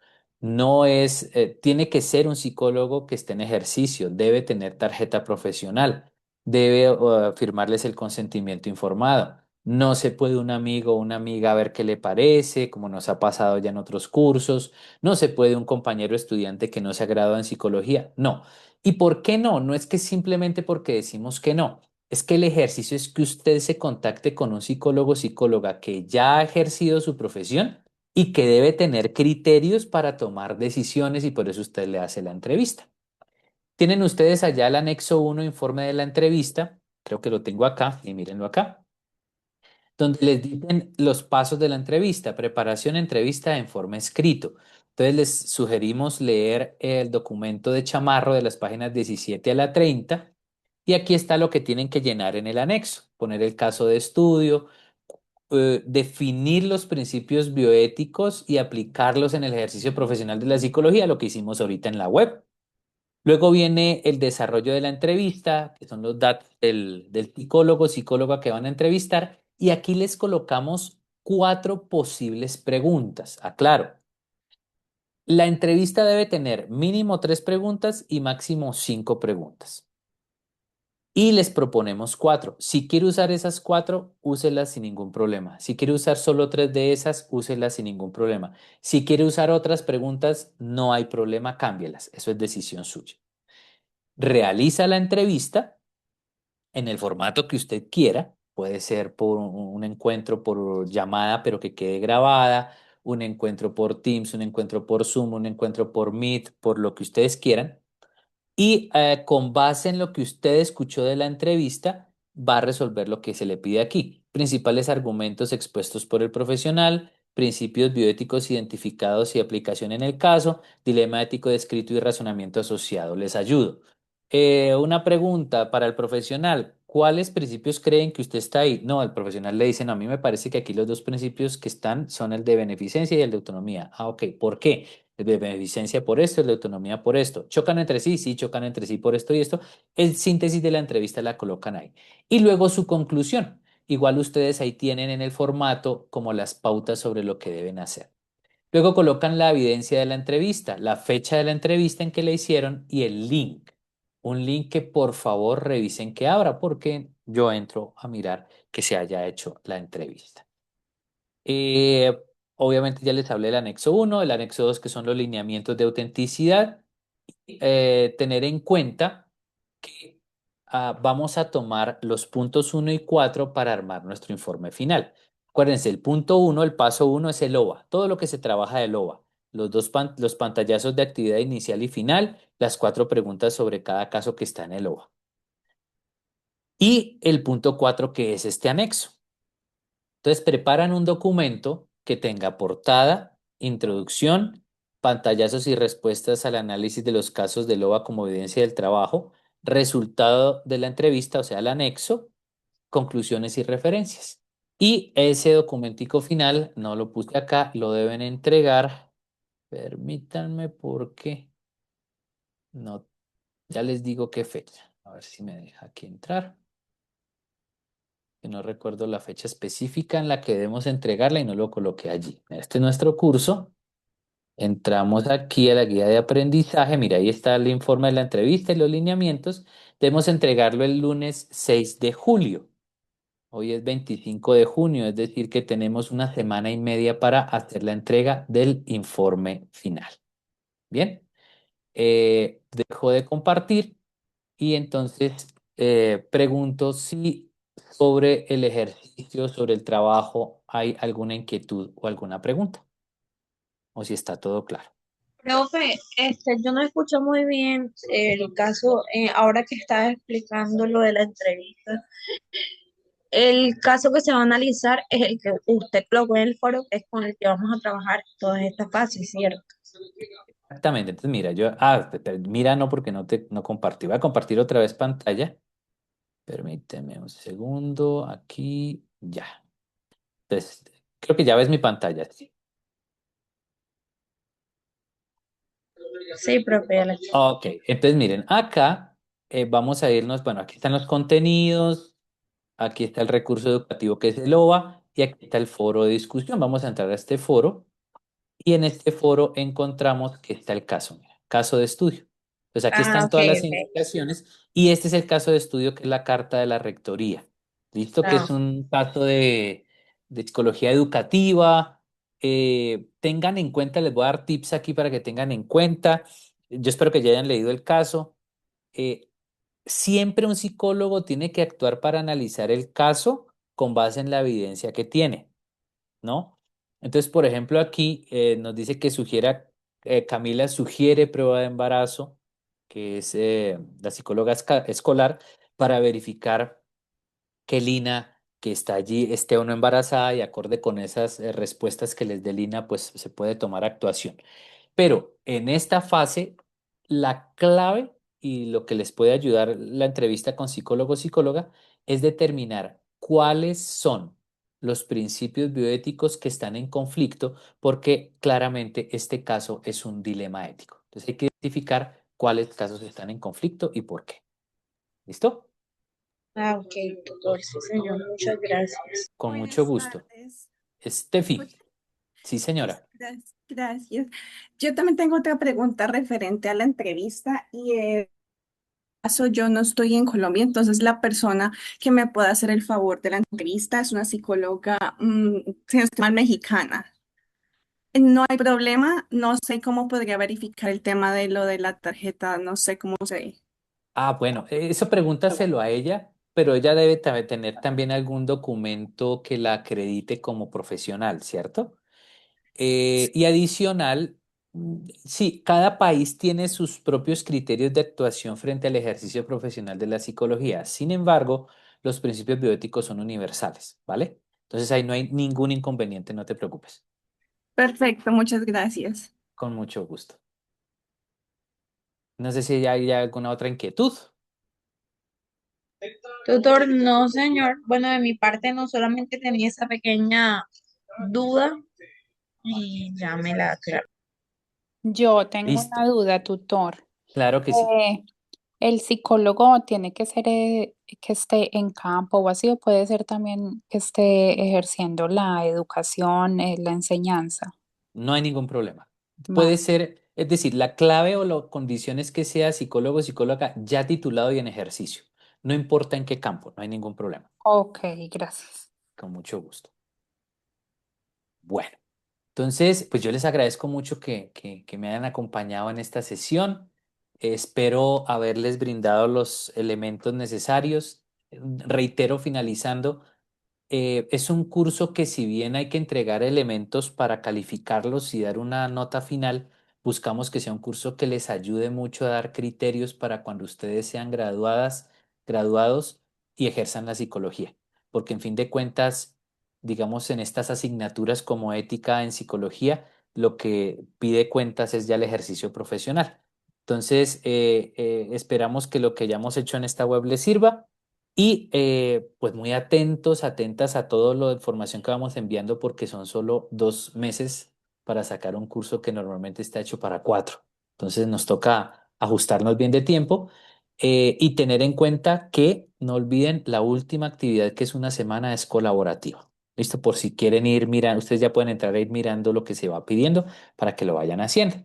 No es, tiene que ser un psicólogo que esté en ejercicio, debe tener tarjeta profesional, debe firmarles el consentimiento informado. No se puede un amigo o una amiga ver qué le parece, como nos ha pasado ya en otros cursos. No se puede un compañero estudiante que no se ha graduado en psicología. No. ¿Y por qué no? No es que simplemente porque decimos que no. Es que el ejercicio es que usted se contacte con un psicólogo o psicóloga que ya ha ejercido su profesión y que debe tener criterios para tomar decisiones y por eso usted le hace la entrevista. Tienen ustedes allá el anexo uno informe de la entrevista, creo que lo tengo acá y mírenlo acá, donde les dicen los pasos de la entrevista, preparación, entrevista en forma escrito. Entonces les sugerimos leer el documento de Chamarro de las páginas 17 a la 30 y aquí está lo que tienen que llenar en el anexo, poner el caso de estudio, definir los principios bioéticos y aplicarlos en el ejercicio profesional de la psicología, lo que hicimos ahorita en la web. Luego viene el desarrollo de la entrevista, que son los datos del psicólogo, psicóloga que van a entrevistar, y aquí les colocamos cuatro posibles preguntas. Aclaro, la entrevista debe tener mínimo tres preguntas y máximo cinco preguntas. Y les proponemos cuatro. Si quiere usar esas cuatro, úselas sin ningún problema. Si quiere usar solo tres de esas, úselas sin ningún problema. Si quiere usar otras preguntas, no hay problema, cámbielas. Eso es decisión suya. Realiza la entrevista en el formato que usted quiera. Puede ser por un encuentro por llamada, pero que quede grabada, un encuentro por Teams, un encuentro por Zoom, un encuentro por Meet, por lo que ustedes quieran. Y con base en lo que usted escuchó de la entrevista, va a resolver lo que se le pide aquí. Principales argumentos expuestos por el profesional, principios bioéticos identificados y aplicación en el caso, dilema ético descrito y razonamiento asociado. Les ayudo. Una pregunta para el profesional. ¿Cuáles principios creen que usted está ahí? No, el profesional le dice, no, a mí me parece que aquí los dos principios que están son el de beneficencia y el de autonomía. Ah, ok. ¿Por qué? El de beneficencia por esto, el de autonomía por esto. ¿Chocan entre sí? Sí, chocan entre sí por esto y esto. El síntesis de la entrevista la colocan ahí. Y luego su conclusión. Igual ustedes ahí tienen en el formato como las pautas sobre lo que deben hacer. Luego colocan la evidencia de la entrevista, la fecha de la entrevista en que le hicieron y el link. Un link que por favor revisen que abra porque yo entro a mirar que se haya hecho la entrevista. Eh, Obviamente ya les hablé del anexo uno, el anexo 2 que son los lineamientos de autenticidad. Tener en cuenta que vamos a tomar los puntos uno y 4 para armar nuestro informe final. Acuérdense, el punto uno, el paso uno es el OVA, todo lo que se trabaja del OVA, los pantallazos de actividad inicial y final, las cuatro preguntas sobre cada caso que está en el OVA. Y el punto 4 que es este anexo. Entonces preparan un documento que tenga portada, introducción, pantallazos y respuestas al análisis de los casos de LOA como evidencia del trabajo, resultado de la entrevista, o sea, el anexo, conclusiones y referencias. Y ese documentico final, no lo puse acá, lo deben entregar. Permítanme porque no, ya les digo qué fecha. A ver si me deja aquí entrar. que no recuerdo la fecha específica en la que debemos entregarla y no lo coloqué allí. Este es nuestro curso. Entramos aquí a la guía de aprendizaje. Mira, ahí está el informe de la entrevista y los lineamientos. Debemos entregarlo el lunes 6 de julio. Hoy es 25 de junio, es decir, que tenemos una semana y media para hacer la entrega del informe final. Bien, dejo de compartir y entonces pregunto si sobre el ejercicio, sobre el trabajo, hay alguna inquietud o alguna pregunta, o si está todo claro. Profe, yo no escucho muy bien el caso, ahora que estaba explicando lo de la entrevista. El caso que se va a analizar es el que usted colocó en el foro, que es con el que vamos a trabajar todas estas fases, ¿cierto? Exactamente, entonces mira, mira, no porque no compartí, voy a compartir otra vez pantalla, permíteme un segundo, aquí, ya, entonces, creo que ya ves mi pantalla, ¿sí? Sí, profe, ya la estoy. Ok, entonces miren, acá vamos a irnos, bueno, aquí están los contenidos, aquí está el recurso educativo que es el OVA y aquí está el foro de discusión. Vamos a entrar a este foro y en este foro encontramos que está el caso, mira, caso de estudio. Pues aquí Ah, están ok, todas las ok. indicaciones y este es el caso de estudio que es la carta de la rectoría. ¿Listo? Que Ah, es un caso de psicología educativa. Tengan en cuenta, les voy a dar tips aquí para que tengan en cuenta. Yo espero que ya hayan leído el caso. Eh, Siempre un psicólogo tiene que actuar para analizar el caso con base en la evidencia que tiene, ¿no? Entonces, por ejemplo, aquí nos dice que Camila sugiere prueba de embarazo, que es la psicóloga escolar, para verificar que Lina, que está allí, esté o no embarazada y acorde con esas respuestas que les dé Lina, pues se puede tomar actuación. Pero en esta fase, la clave y lo que les puede ayudar la entrevista con psicólogo o psicóloga es determinar cuáles son los principios bioéticos que están en conflicto, porque claramente este caso es un dilema ético. Entonces hay que identificar cuáles casos están en conflicto y por qué. ¿Listo? ok, tutor, sí, señor, muchas gracias. Con mucho Buenas gusto. tardes. ¿Me Steffi, escucha? sí señora. Gracias. Yo también tengo otra pregunta referente a la entrevista y caso yo no estoy en Colombia, entonces la persona que me pueda hacer el favor de la entrevista es una psicóloga, si no estoy mal, mexicana. No hay problema, no sé cómo podría verificar el tema de lo de la tarjeta, no sé cómo se... Ah, bueno, eso pregúntaselo a ella, pero ella debe tener también algún documento que la acredite como profesional, ¿cierto? Y adicional, sí, cada país tiene sus propios criterios de actuación frente al ejercicio profesional de la psicología. Sin embargo, los principios bioéticos son universales, ¿vale? Entonces ahí no hay ningún inconveniente, no te preocupes. Perfecto, muchas gracias. Con mucho gusto. No sé si hay alguna otra inquietud. Tutor, no, señor. Bueno, de mi parte no, solamente tenía esa pequeña duda y ya me la aclaró. Yo tengo Listo. una duda, tutor. Claro que sí. Eh, ¿El psicólogo tiene que ser que esté en campo o así, o puede ser también que esté ejerciendo la educación, la enseñanza? No hay ningún problema. Puede Vale. ser, es decir, la clave o la condición es que sea psicólogo o psicóloga ya titulado y en ejercicio. No importa en qué campo, no hay ningún problema. Ok, gracias. Con mucho gusto. Bueno, entonces, pues yo les agradezco mucho que me hayan acompañado en esta sesión. Espero haberles brindado los elementos necesarios. Reitero, finalizando. Es un curso que si bien hay que entregar elementos para calificarlos y dar una nota final, buscamos que sea un curso que les ayude mucho a dar criterios para cuando ustedes sean graduados y ejerzan la psicología. Porque en fin de cuentas, digamos, en estas asignaturas como ética en psicología, lo que pide cuentas es ya el ejercicio profesional. Entonces, esperamos que lo que hayamos hecho en esta web les sirva. Y pues muy atentos, atentas a toda la información que vamos enviando porque son solo 2 meses para sacar un curso que normalmente está hecho para 4. Entonces nos toca ajustarnos bien de tiempo y tener en cuenta que no olviden la última actividad que es una semana es colaborativa. ¿Listo? Por si quieren ir mirando, ustedes ya pueden entrar a ir mirando lo que se va pidiendo para que lo vayan haciendo.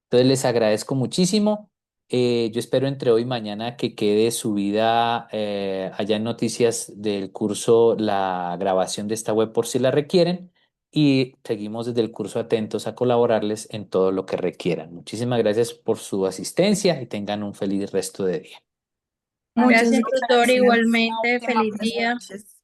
Entonces les agradezco muchísimo. Yo espero entre hoy y mañana que quede subida allá en noticias del curso la grabación de esta web por si la requieren y seguimos desde el curso atentos a colaborarles en todo lo que requieran. Muchísimas gracias por su asistencia y tengan un feliz resto de día. Muchas Gracias, tutor, gracias. Una igualmente. óptima Feliz día. presentación.